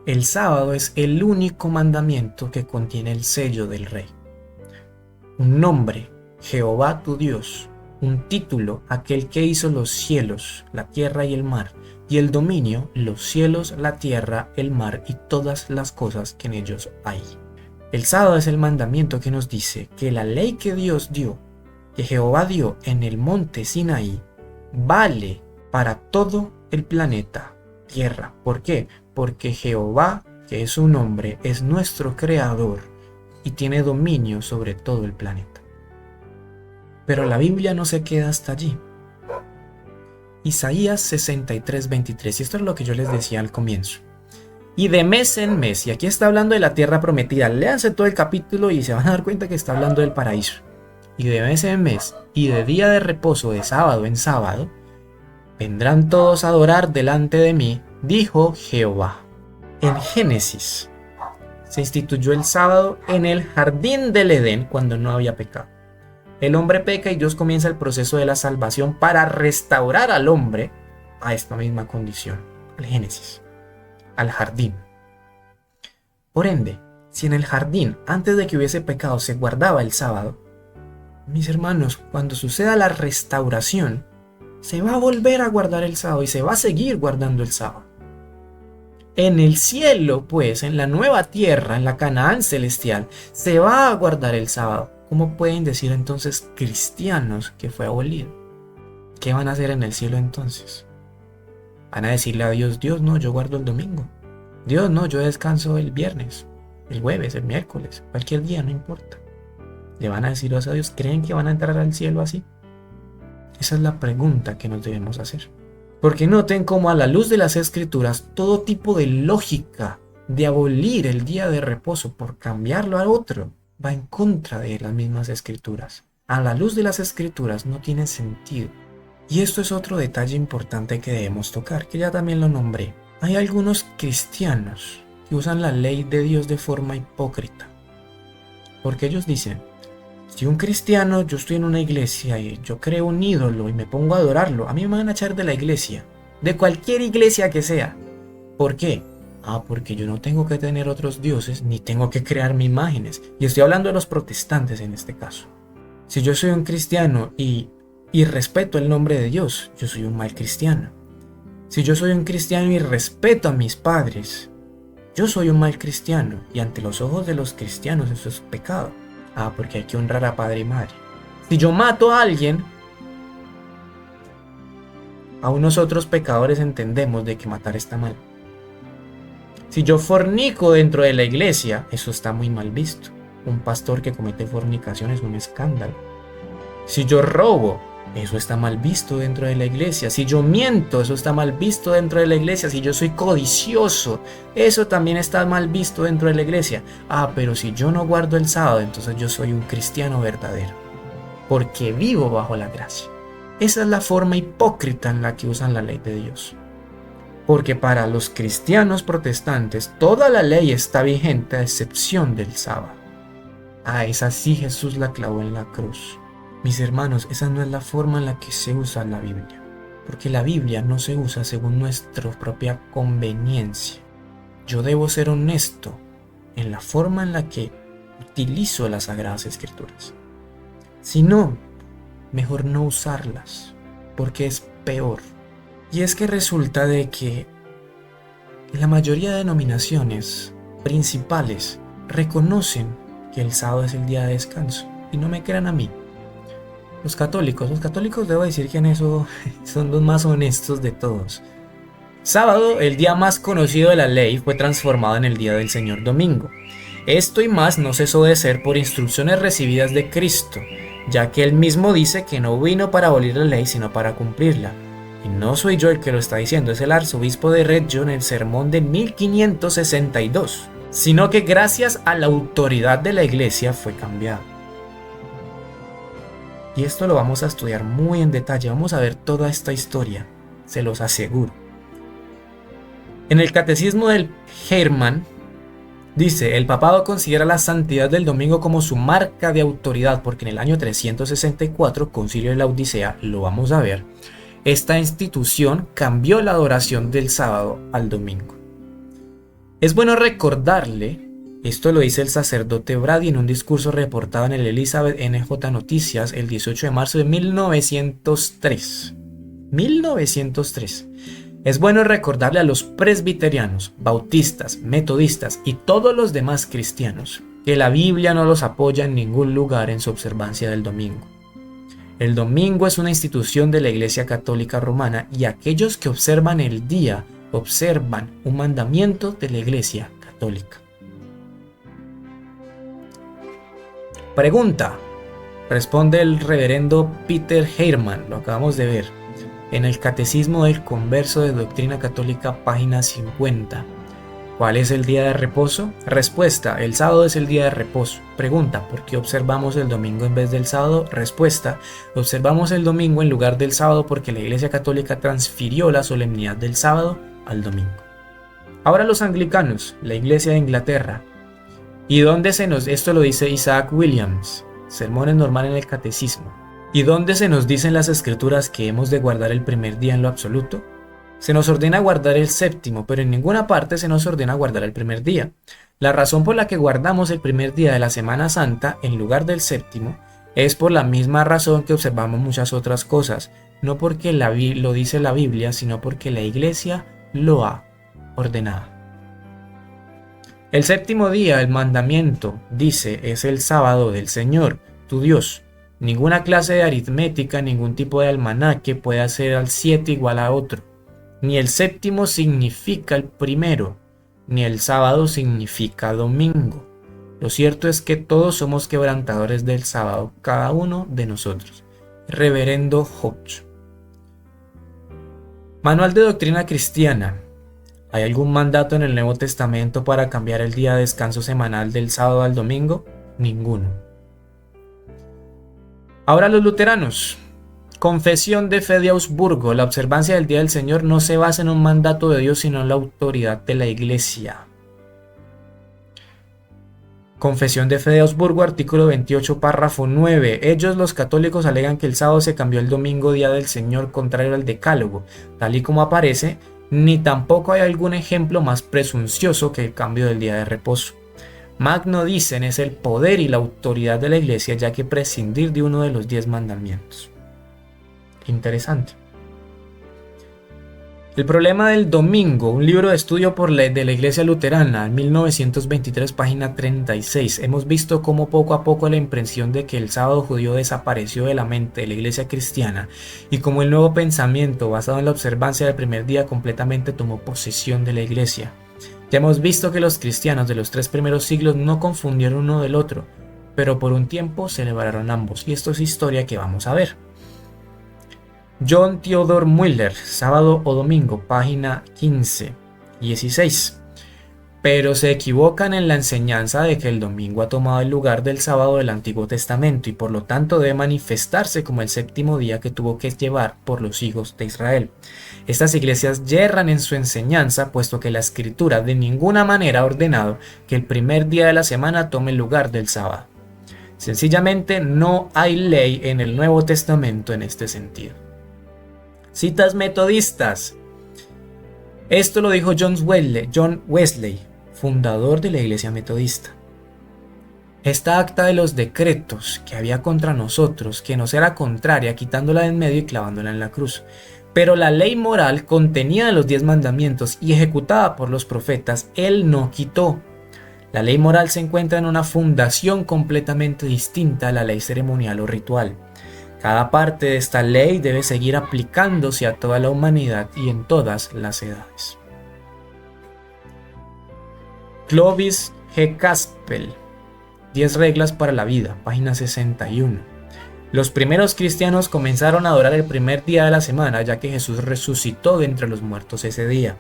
El sábado es el único mandamiento que contiene el sello del rey. Un nombre, Jehová tu Dios. Un título, aquel que hizo los cielos, la tierra y el mar. Y el dominio, los cielos, la tierra, el mar y todas las cosas que en ellos hay. El sábado es el mandamiento que nos dice que la ley que Dios dio, que Jehová dio en el monte Sinaí, vale para todo el planeta Tierra. ¿Por qué? Porque Jehová, que es su nombre, es nuestro creador y tiene dominio sobre todo el planeta. Pero la Biblia no se queda hasta allí. Isaías 63:23, y esto es lo que yo les decía al comienzo. Y de mes en mes, y aquí está hablando de la tierra prometida, léanse todo el capítulo y se van a dar cuenta que está hablando del paraíso. Y de mes en mes, y de día de reposo, de sábado en sábado, vendrán todos a adorar delante de mí, dijo Jehová. En Génesis se instituyó el sábado en el jardín del Edén cuando no había pecado. El hombre peca y Dios comienza el proceso de la salvación para restaurar al hombre a esta misma condición, al Génesis, al jardín. Por ende, si en el jardín, antes de que hubiese pecado, se guardaba el sábado, mis hermanos, cuando suceda la restauración, se va a volver a guardar el sábado y se va a seguir guardando el sábado. En el cielo, pues, en la nueva tierra, en la Canaán celestial, se va a guardar el sábado. ¿Cómo pueden decir entonces cristianos que fue abolido? ¿Qué van a hacer en el cielo entonces? Van a decirle a Dios, Dios no, yo guardo el domingo. Dios no, yo descanso el viernes, el jueves, el miércoles, cualquier día, no importa. ¿Le van a decir eso a Dios? ¿Creen que van a entrar al cielo así? Esa es la pregunta que nos debemos hacer. Porque noten cómo a la luz de las escrituras, todo tipo de lógica de abolir el día de reposo por cambiarlo a otro, va en contra de las mismas escrituras. A la luz de las escrituras no tiene sentido. Y esto es otro detalle importante que debemos tocar, que ya también lo nombré. Hay algunos cristianos que usan la ley de Dios de forma hipócrita. Porque ellos dicen, si un cristiano, yo estoy en una iglesia y yo creo un ídolo y me pongo a adorarlo, a mí me van a echar de la iglesia, de cualquier iglesia que sea. ¿Por qué? Porque yo no tengo que tener otros dioses ni tengo que crearme imágenes. Y estoy hablando de los protestantes en este caso. Si yo soy un cristiano y respeto el nombre de Dios, yo soy un mal cristiano. Si yo soy un cristiano y respeto a mis padres, yo soy un mal cristiano. Y ante los ojos de los cristianos eso es pecado. Porque hay que honrar a padre y madre. Si yo mato a alguien, aún nosotros pecadores entendemos de que matar está mal. Si yo fornico dentro de la iglesia, eso está muy mal visto. Un pastor que comete fornicación es un escándalo. Si yo robo, eso está mal visto dentro de la iglesia. Si yo miento, eso está mal visto dentro de la iglesia. Si yo soy codicioso, eso también está mal visto dentro de la iglesia. Pero si yo no guardo el sábado, entonces yo soy un cristiano verdadero, porque vivo bajo la gracia. Esa es la forma hipócrita en la que usan la ley de Dios. Porque para los cristianos protestantes, toda la ley está vigente a excepción del sábado. Esa sí Jesús la clavó en la cruz. Mis hermanos, esa no es la forma en la que se usa la Biblia, porque la Biblia no se usa según nuestra propia conveniencia. Yo debo ser honesto en la forma en la que utilizo las Sagradas Escrituras. Si no, mejor no usarlas, porque es peor. Y es que resulta de que la mayoría de denominaciones principales reconocen que el sábado es el día de descanso, y no me crean a mí. Los católicos debo decir que en eso son los más honestos de todos. Sábado, el día más conocido de la ley, fue transformado en el día del Señor Domingo. Esto y más no cesó de ser por instrucciones recibidas de Cristo, ya que él mismo dice que no vino para abolir la ley, sino para cumplirla. Y no soy yo el que lo está diciendo, es el arzobispo de Reggio en el sermón de 1562, sino que gracias a la autoridad de la iglesia fue cambiado. Y esto lo vamos a estudiar muy en detalle, vamos a ver toda esta historia, se los aseguro. En el Catecismo del Hermann dice, el papado considera la santidad del domingo como su marca de autoridad, porque en el año 364, Concilio de la Odisea, lo vamos a ver, esta institución cambió la adoración del sábado al domingo. Es bueno recordarle, esto lo dice el sacerdote Brady en un discurso reportado en el Elizabeth NJ Noticias el 18 de marzo de 1903. 1903. Es bueno recordarle a los presbiterianos, bautistas, metodistas y todos los demás cristianos que la Biblia no los apoya en ningún lugar en su observancia del domingo. El domingo es una institución de la Iglesia Católica Romana y aquellos que observan el día observan un mandamiento de la Iglesia Católica. Pregunta. Responde el reverendo Peter Heyrman, lo acabamos de ver, en el Catecismo del Converso de Doctrina Católica, página 50. ¿Cuál es el día de reposo? Respuesta: el sábado es el día de reposo. Pregunta: ¿por qué observamos el domingo en vez del sábado? Respuesta: observamos el domingo en lugar del sábado porque la Iglesia Católica transfirió la solemnidad del sábado al domingo. Ahora los anglicanos, la Iglesia de Inglaterra. ¿Y dónde se nos...? Esto lo dice Isaac Williams, Sermones Normal en el Catecismo. ¿Y dónde se nos dicen las Escrituras que hemos de guardar el primer día en lo absoluto? Se nos ordena guardar el séptimo, pero en ninguna parte se nos ordena guardar el primer día. La razón por la que guardamos el primer día de la Semana Santa en lugar del séptimo es por la misma razón que observamos muchas otras cosas, no porque lo dice la Biblia, sino porque la Iglesia lo ha ordenado. El séptimo día, el mandamiento, dice, es el sábado del Señor, tu Dios. Ninguna clase de aritmética, ningún tipo de almanaque puede hacer al 7 igual a otro. Ni el séptimo significa el primero, ni el sábado significa domingo. Lo cierto es que todos somos quebrantadores del sábado, cada uno de nosotros. Reverendo Hodge. Manual de Doctrina Cristiana. ¿Hay algún mandato en el Nuevo Testamento para cambiar el día de descanso semanal del sábado al domingo? Ninguno. Ahora los luteranos. Confesión de Fe de Augsburgo. La observancia del Día del Señor no se basa en un mandato de Dios, sino en la autoridad de la Iglesia. Confesión de Fe de Augsburgo, artículo 28, párrafo 9. Ellos, los católicos, alegan que el sábado se cambió el domingo, Día del Señor, contrario al decálogo, tal y como aparece, ni tampoco hay algún ejemplo más presuncioso que el cambio del día de reposo. Magno, dicen, es el poder y la autoridad de la Iglesia, ya que prescindir de uno de los 10 mandamientos. Interesante. El problema del domingo, un libro de estudio de la Iglesia Luterana, en 1923, página 36. Hemos visto cómo poco a poco la impresión de que el sábado judío desapareció de la mente de la Iglesia cristiana y cómo el nuevo pensamiento basado en la observancia del primer día completamente tomó posesión de la Iglesia. Ya hemos visto que los cristianos de los 3 primeros siglos no confundieron uno del otro, pero por un tiempo celebraron ambos, y esto es historia que vamos a ver. John Theodor Müller, sábado o domingo, página 15, 16. Pero se equivocan en la enseñanza de que el domingo ha tomado el lugar del sábado del Antiguo Testamento y por lo tanto debe manifestarse como el séptimo día que tuvo que llevar por los hijos de Israel. Estas iglesias yerran en su enseñanza, puesto que la Escritura de ninguna manera ha ordenado que el primer día de la semana tome el lugar del sábado. Sencillamente no hay ley en el Nuevo Testamento en este sentido. Citas metodistas. Esto lo dijo John Wesley, fundador de la Iglesia Metodista. Esta acta de los decretos que había contra nosotros, que nos era contraria, quitándola de en medio y clavándola en la cruz. Pero la ley moral contenida en los 10 mandamientos y ejecutada por los profetas, él no quitó. La ley moral se encuentra en una fundación completamente distinta a la ley ceremonial o ritual. Cada parte de esta ley debe seguir aplicándose a toda la humanidad y en todas las edades. Clovis G. Caspel, 10 reglas para la vida, página 61. Los primeros cristianos comenzaron a adorar el primer día de la semana, ya que Jesús resucitó de entre los muertos ese día.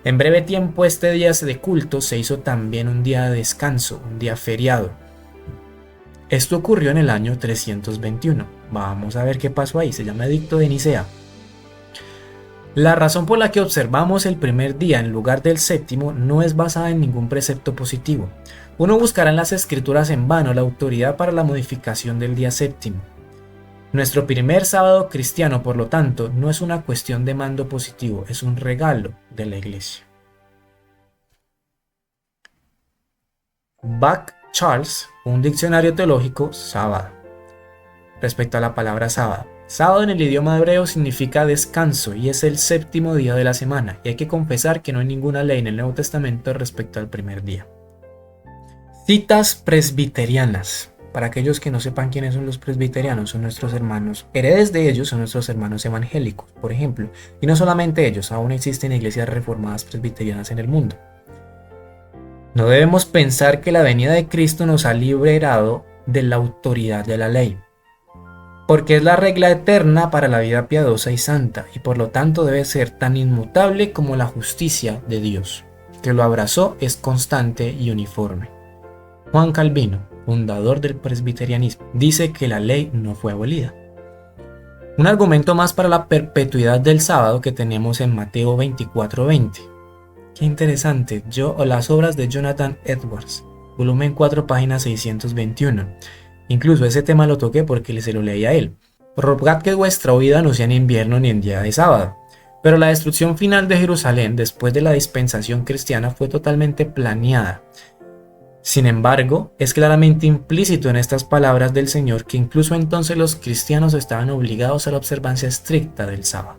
En breve tiempo este día de culto se hizo también un día de descanso, un día feriado. Esto ocurrió en el año 321. Vamos a ver qué pasó ahí. Se llama Edicto de Nicea. La razón por la que observamos el primer día en lugar del séptimo no es basada en ningún precepto positivo. Uno buscará en las Escrituras en vano la autoridad para la modificación del día séptimo. Nuestro primer sábado cristiano, por lo tanto, no es una cuestión de mando positivo, es un regalo de la Iglesia. Buck Charles, un diccionario teológico, sábado. Respecto a la palabra sábado. Sábado en el idioma hebreo significa descanso y es el séptimo día de la semana, y hay que confesar que no hay ninguna ley en el Nuevo Testamento respecto al primer día. Citas presbiterianas. Para aquellos que no sepan quiénes son los presbiterianos, son nuestros hermanos, heredes de ellos son nuestros hermanos evangélicos, por ejemplo, y no solamente ellos, aún existen iglesias reformadas presbiterianas en el mundo. No debemos pensar que la venida de Cristo nos ha liberado de la autoridad de la ley, porque es la regla eterna para la vida piadosa y santa, y por lo tanto debe ser tan inmutable como la justicia de Dios, que lo abrazó es constante y uniforme. Juan Calvino, fundador del presbiterianismo, dice que la ley no fue abolida. Un argumento más para la perpetuidad del sábado que tenemos en Mateo 24:20. Qué interesante, las obras de Jonathan Edwards, volumen 4, página 621. Incluso ese tema lo toqué porque se lo leí a él. Rogad que vuestra huida no sea en invierno ni en día de sábado. Pero la destrucción final de Jerusalén después de la dispensación cristiana fue totalmente planeada. Sin embargo, es claramente implícito en estas palabras del Señor que incluso entonces los cristianos estaban obligados a la observancia estricta del sábado.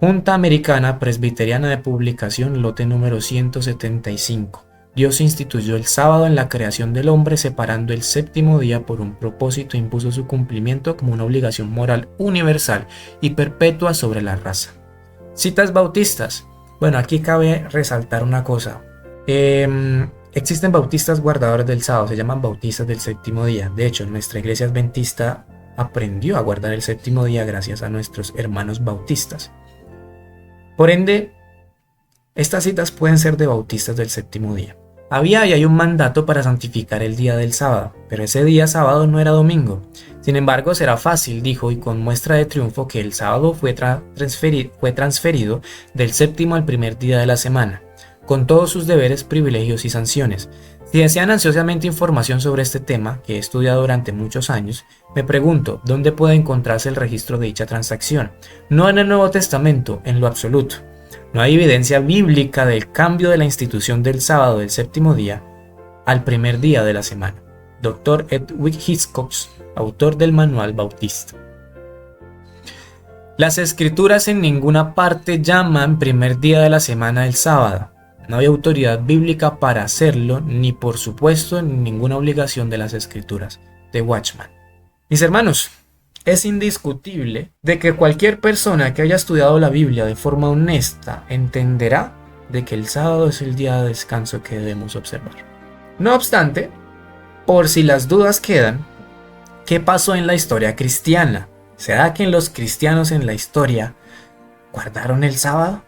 Junta Americana Presbiteriana de Publicación, lote número 175. Dios instituyó el sábado en la creación del hombre, separando el séptimo día por un propósito e impuso su cumplimiento como una obligación moral universal y perpetua sobre la raza. Citas bautistas. Bueno, aquí cabe resaltar una cosa. Existen bautistas guardadores del sábado, se llaman bautistas del séptimo día. De hecho, nuestra iglesia adventista aprendió a guardar el séptimo día gracias a nuestros hermanos bautistas. Por ende, estas citas pueden ser de bautistas del séptimo día. Había y hay un mandato para santificar el día del sábado, pero ese día sábado no era domingo. Sin embargo, será fácil, dijo, y con muestra de triunfo, que el sábado fue transferido del séptimo al primer día de la semana, con todos sus deberes, privilegios y sanciones. Si desean ansiosamente información sobre este tema, que he estudiado durante muchos años, me pregunto, ¿dónde puede encontrarse el registro de dicha transacción? No en el Nuevo Testamento, en lo absoluto. No hay evidencia bíblica del cambio de la institución del sábado del séptimo día al primer día de la semana. Dr. Edwin Hiscox, autor del Manual Bautista. Las escrituras en ninguna parte llaman primer día de la semana el sábado. No hay autoridad bíblica para hacerlo, ni por supuesto ninguna obligación de las escrituras. The Watchman. Mis hermanos, es indiscutible de que cualquier persona que haya estudiado la Biblia de forma honesta entenderá de que el sábado es el día de descanso que debemos observar. No obstante, por si las dudas quedan, ¿qué pasó en la historia cristiana? ¿Será que los cristianos en la historia guardaron el sábado?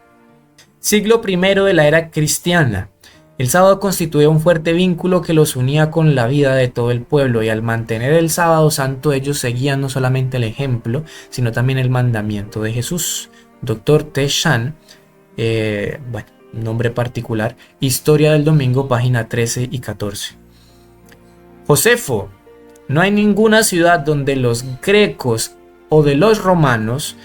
Siglo I de la era cristiana. El sábado constituía un fuerte vínculo que los unía con la vida de todo el pueblo, y al mantener el sábado santo ellos seguían no solamente el ejemplo, sino también el mandamiento de Jesús. Dr. T. Chan, nombre particular, Historia del Domingo, página 13 y 14. Josefo, no hay ninguna ciudad donde los grecos o de los romanos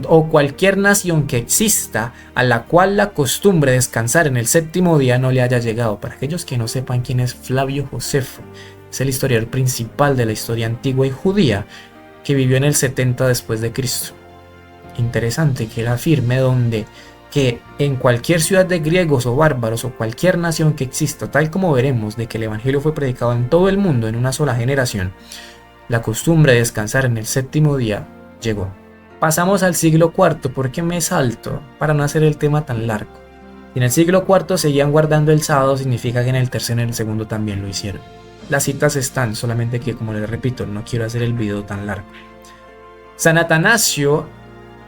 o cualquier nación que exista a la cual la costumbre de descansar en el séptimo día no le haya llegado. Para aquellos que no sepan quién es Flavio Josefo, es el historiador principal de la historia antigua y judía que vivió en el 70 después de Cristo. Interesante que él afirme que en cualquier ciudad de griegos o bárbaros o cualquier nación que exista, tal como veremos de que el evangelio fue predicado en todo el mundo en una sola generación, la costumbre de descansar en el séptimo día llegó. Pasamos al siglo IV, porque me salto para no hacer el tema tan largo. Si en el siglo IV seguían guardando el sábado, significa que en el tercero y en el segundo también lo hicieron. Las citas están, solamente que, como les repito, no quiero hacer el video tan largo. San Atanasio,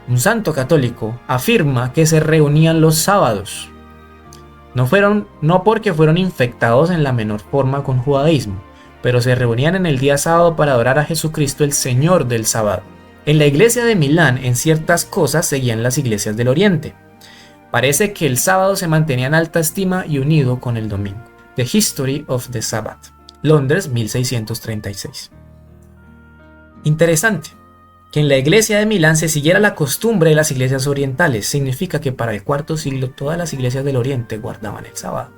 un santo católico, afirma que se reunían los sábados. No porque fueron infectados en la menor forma con judaísmo, pero se reunían en el día sábado para adorar a Jesucristo, el Señor del sábado. En la iglesia de Milán, en ciertas cosas, seguían las iglesias del Oriente. Parece que el sábado se mantenía en alta estima y unido con el domingo. The History of the Sabbath, Londres, 1636. Interesante que en la iglesia de Milán se siguiera la costumbre de las iglesias orientales. Significa que para el IV siglo todas las iglesias del Oriente guardaban el sábado.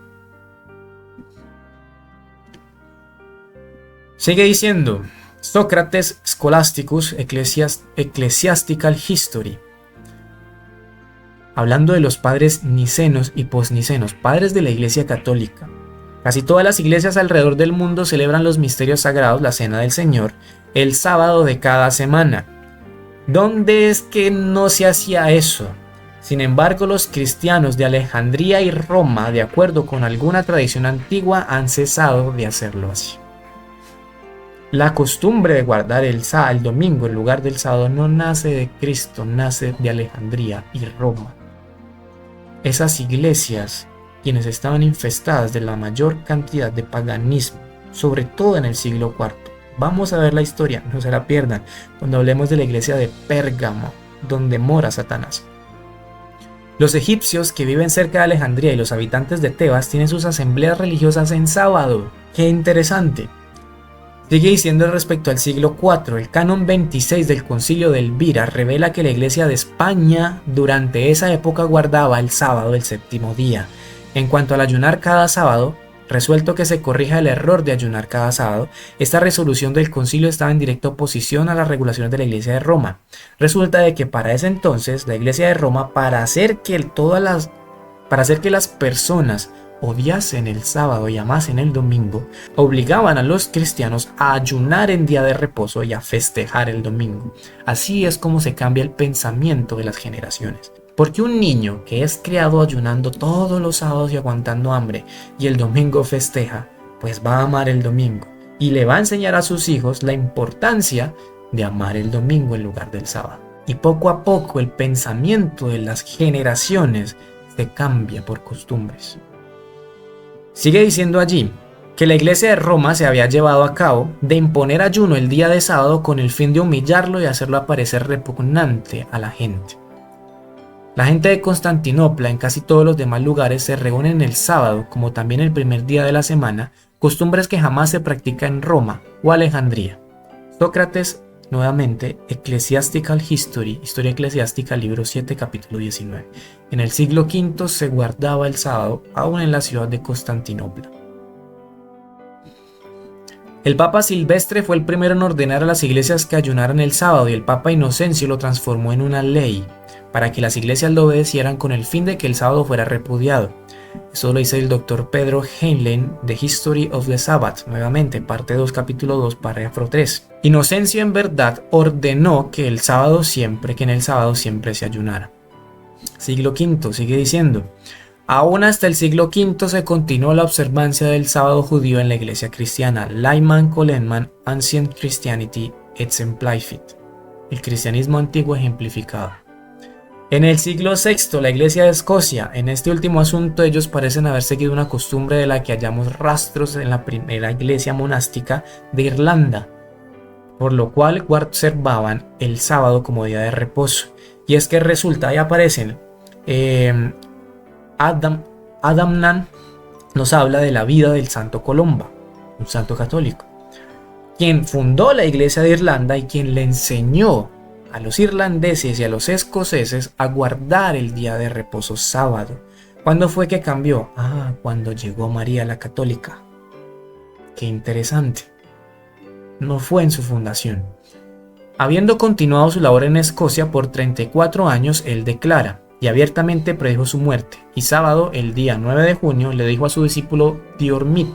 Sigue diciendo, Sócrates Scholasticus Ecclesiastical History. Hablando de los padres nicenos y posnicenos, padres de la Iglesia Católica. Casi todas las iglesias alrededor del mundo celebran los misterios sagrados, la Cena del Señor, el sábado de cada semana. ¿Dónde es que no se hacía eso? Sin embargo, los cristianos de Alejandría y Roma, de acuerdo con alguna tradición antigua, han cesado de hacerlo así. La costumbre de guardar el domingo en lugar del sábado no nace de Cristo, nace de Alejandría y Roma. Esas iglesias, quienes estaban infestadas de la mayor cantidad de paganismo, sobre todo en el siglo IV. Vamos a ver la historia, no se la pierdan, cuando hablemos de la iglesia de Pérgamo, donde mora Satanás. Los egipcios que viven cerca de Alejandría y los habitantes de Tebas tienen sus asambleas religiosas en sábado. ¡Qué interesante! Sigue diciendo respecto al siglo IV, el canon 26 del Concilio de Elvira revela que la iglesia de España durante esa época guardaba el sábado del séptimo día. En cuanto al ayunar cada sábado, resuelto que se corrija el error de ayunar cada sábado, esta resolución del concilio estaba en directa oposición a las regulaciones de la iglesia de Roma. Resulta de que para ese entonces la iglesia de Roma, para hacer que las personas odiasen el sábado y amasen el domingo, obligaban a los cristianos a ayunar en día de reposo y a festejar el domingo. Así es como se cambia el pensamiento de las generaciones. Porque un niño que es criado ayunando todos los sábados y aguantando hambre y el domingo festeja, pues va a amar el domingo y le va a enseñar a sus hijos la importancia de amar el domingo en lugar del sábado. Y poco a poco el pensamiento de las generaciones se cambia por costumbres. Sigue diciendo allí que la iglesia de Roma se había llevado a cabo de imponer ayuno el día de sábado con el fin de humillarlo y hacerlo aparecer repugnante a la gente. La gente de Constantinopla en casi todos los demás lugares se reúnen el sábado como también el primer día de la semana, costumbres que jamás se practican en Roma o Alejandría. Sócrates, nuevamente, Ecclesiastical History, Historia Eclesiástica, libro 7, capítulo 19. En el siglo V se guardaba el sábado aún en la ciudad de Constantinopla. El Papa Silvestre fue el primero en ordenar a las iglesias que ayunaran el sábado y el Papa Inocencio lo transformó en una ley para que las iglesias lo obedecieran con el fin de que el sábado fuera repudiado. Eso lo dice el Dr. Pedro Heinlein de History of the Sabbath, nuevamente, parte 2, capítulo 2, párrafo 3. Inocencio en verdad ordenó que en el sábado siempre se ayunara. Siglo V, sigue diciendo, aún hasta el siglo V se continuó la observancia del sábado judío en la iglesia cristiana. Lyman Coleman, Ancient Christianity Exemplified. El cristianismo antiguo ejemplificado. En el siglo VI, la iglesia de Escocia, en este último asunto ellos parecen haber seguido una costumbre de la que hallamos rastros en la primera iglesia monástica de Irlanda, por lo cual observaban el sábado como día de reposo. Y es que resulta, ahí aparecen, Adamnan nos habla de la vida del santo Columba, un santo católico, quien fundó la iglesia de Irlanda y quien le enseñó a los irlandeses y a los escoceses a guardar el día de reposo sábado. ¿Cuándo fue que cambió? Cuando llegó María la Católica. Qué interesante. No fue en su fundación. Habiendo continuado su labor en Escocia por 34 años, él declara y abiertamente predijo su muerte. Y sábado, el día 9 de junio, le dijo a su discípulo Diormit: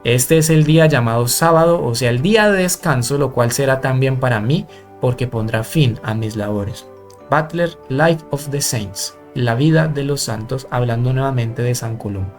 este es el día llamado sábado, o sea, el día de descanso, lo cual será también para mí, porque pondrá fin a mis labores. Butler, Life of the Saints, la vida de los santos, hablando nuevamente de San Columba.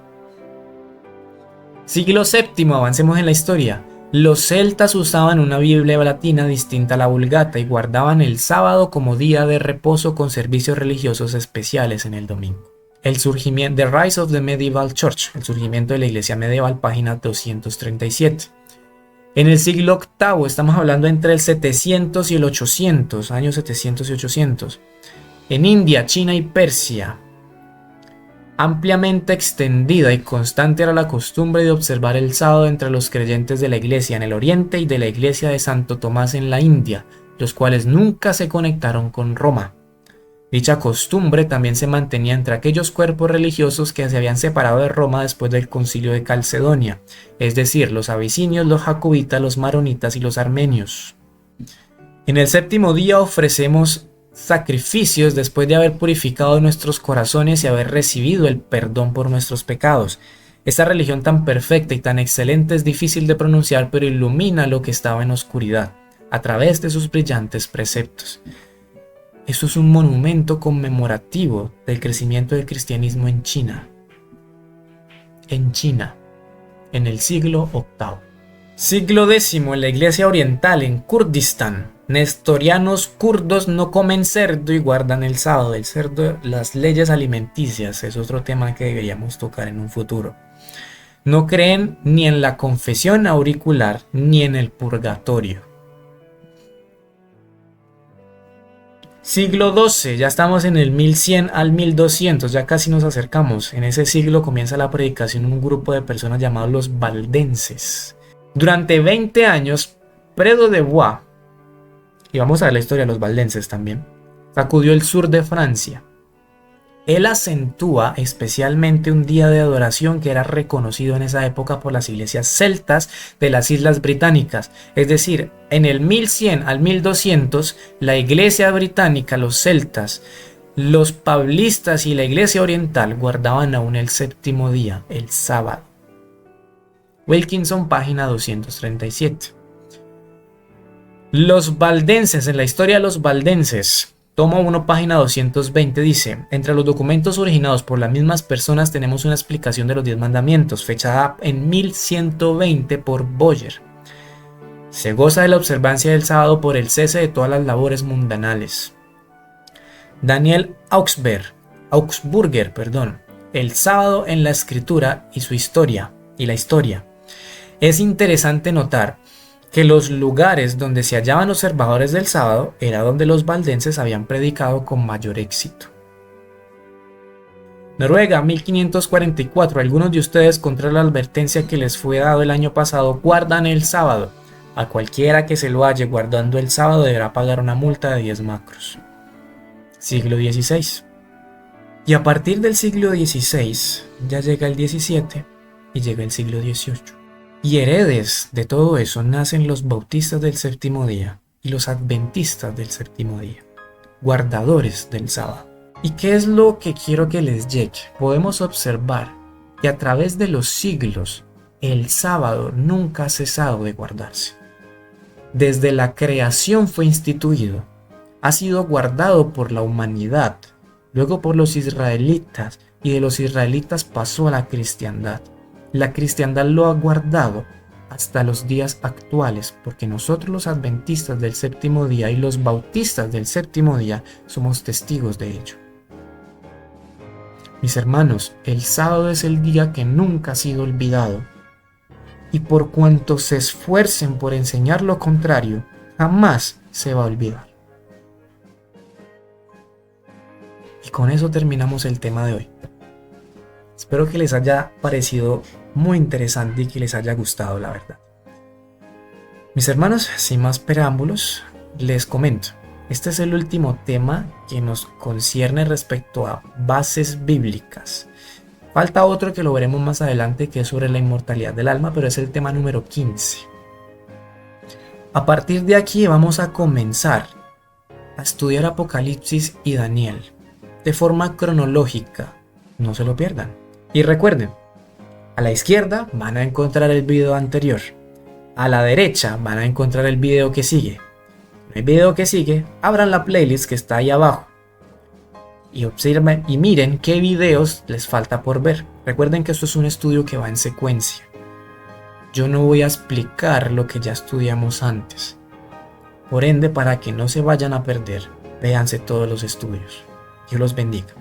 Siglo VII, avancemos en la historia. Los celtas usaban una Biblia latina distinta a la Vulgata y guardaban el sábado como día de reposo con servicios religiosos especiales en el domingo. El surgimiento, The Rise of the Medieval Church, el surgimiento de la iglesia medieval, página 237. En el siglo VIII, estamos hablando entre el 700 y el 800, años 700 y 800. En India, China y Persia, ampliamente extendida y constante era la costumbre de observar el sábado entre los creyentes de la iglesia en el oriente y de la iglesia de Santo Tomás en la India, los cuales nunca se conectaron con Roma. Dicha costumbre también se mantenía entre aquellos cuerpos religiosos que se habían separado de Roma después del Concilio de Calcedonia, es decir, los abisinios, los jacobitas, los maronitas y los armenios. En el séptimo día ofrecemos sacrificios después de haber purificado nuestros corazones y haber recibido el perdón por nuestros pecados. Esta religión tan perfecta y tan excelente es difícil de pronunciar, pero ilumina lo que estaba en oscuridad a través de sus brillantes preceptos. Esto es un monumento conmemorativo del crecimiento del cristianismo en China. En el siglo VIII. Siglo X en la Iglesia Oriental en Kurdistán. Nestorianos kurdos no comen cerdo y guardan el sábado. El cerdo, las leyes alimenticias, es otro tema que deberíamos tocar en un futuro. No creen ni en la confesión auricular ni en el purgatorio. Siglo XII, ya estamos en el 1100 al 1200, ya casi nos acercamos. En ese siglo comienza la predicación de un grupo de personas llamados los valdenses. Durante 20 años, Predo de Bois, y vamos a ver la historia de los valdenses también, sacudió el sur de Francia. Él acentúa especialmente un día de adoración que era reconocido en esa época por las iglesias celtas de las Islas Británicas. Es decir, en el 1100 al 1200, la iglesia británica, los celtas, los paulistas y la iglesia oriental guardaban aún el séptimo día, el sábado. Wilkinson, página 237. Los valdenses, en la historia de los valdenses, tomo 1, página 220, dice: entre los documentos originados por las mismas personas tenemos una explicación de los 10 mandamientos, fechada en 1120 por Boyer. Se goza de la observancia del sábado por el cese de todas las labores mundanales. Daniel Augsburger, el sábado en la escritura y su historia, y la historia. Es interesante notar que los lugares donde se hallaban observadores del sábado era donde los valdenses habían predicado con mayor éxito. Noruega, 1544. Algunos de ustedes, contra la advertencia que les fue dado el año pasado, guardan el sábado. A cualquiera que se lo halle guardando el sábado deberá pagar una multa de 10 macros. Siglo XVI. Y a partir del siglo XVI ya llega el XVII y llega el siglo XVIII. Y heredes de todo eso nacen los bautistas del séptimo día y los adventistas del séptimo día, guardadores del sábado. ¿Y qué es lo que quiero que les llegue? Podemos observar que a través de los siglos el sábado nunca ha cesado de guardarse. Desde la creación fue instituido, ha sido guardado por la humanidad, luego por los israelitas, y de los israelitas pasó a la cristiandad. La cristiandad lo ha guardado hasta los días actuales, porque nosotros los adventistas del séptimo día y los bautistas del séptimo día somos testigos de ello. Mis hermanos, el sábado es el día que nunca ha sido olvidado, y por cuanto se esfuercen por enseñar lo contrario, jamás se va a olvidar. Y con eso terminamos el tema de hoy. Espero que les haya parecido muy interesante y que les haya gustado, la verdad. Mis hermanos, sin más preámbulos, les comento. Este es el último tema que nos concierne respecto a bases bíblicas. Falta otro que lo veremos más adelante, que es sobre la inmortalidad del alma, pero es el tema número 15. A partir de aquí vamos a comenzar a estudiar Apocalipsis y Daniel de forma cronológica. No se lo pierdan. Y recuerden, a la izquierda van a encontrar el video anterior. A la derecha van a encontrar el video que sigue. En el video que sigue, abran la playlist que está ahí abajo. Y observen y miren qué videos les falta por ver. Recuerden que esto es un estudio que va en secuencia. Yo no voy a explicar lo que ya estudiamos antes. Por ende, para que no se vayan a perder, véanse todos los estudios. Dios los bendiga.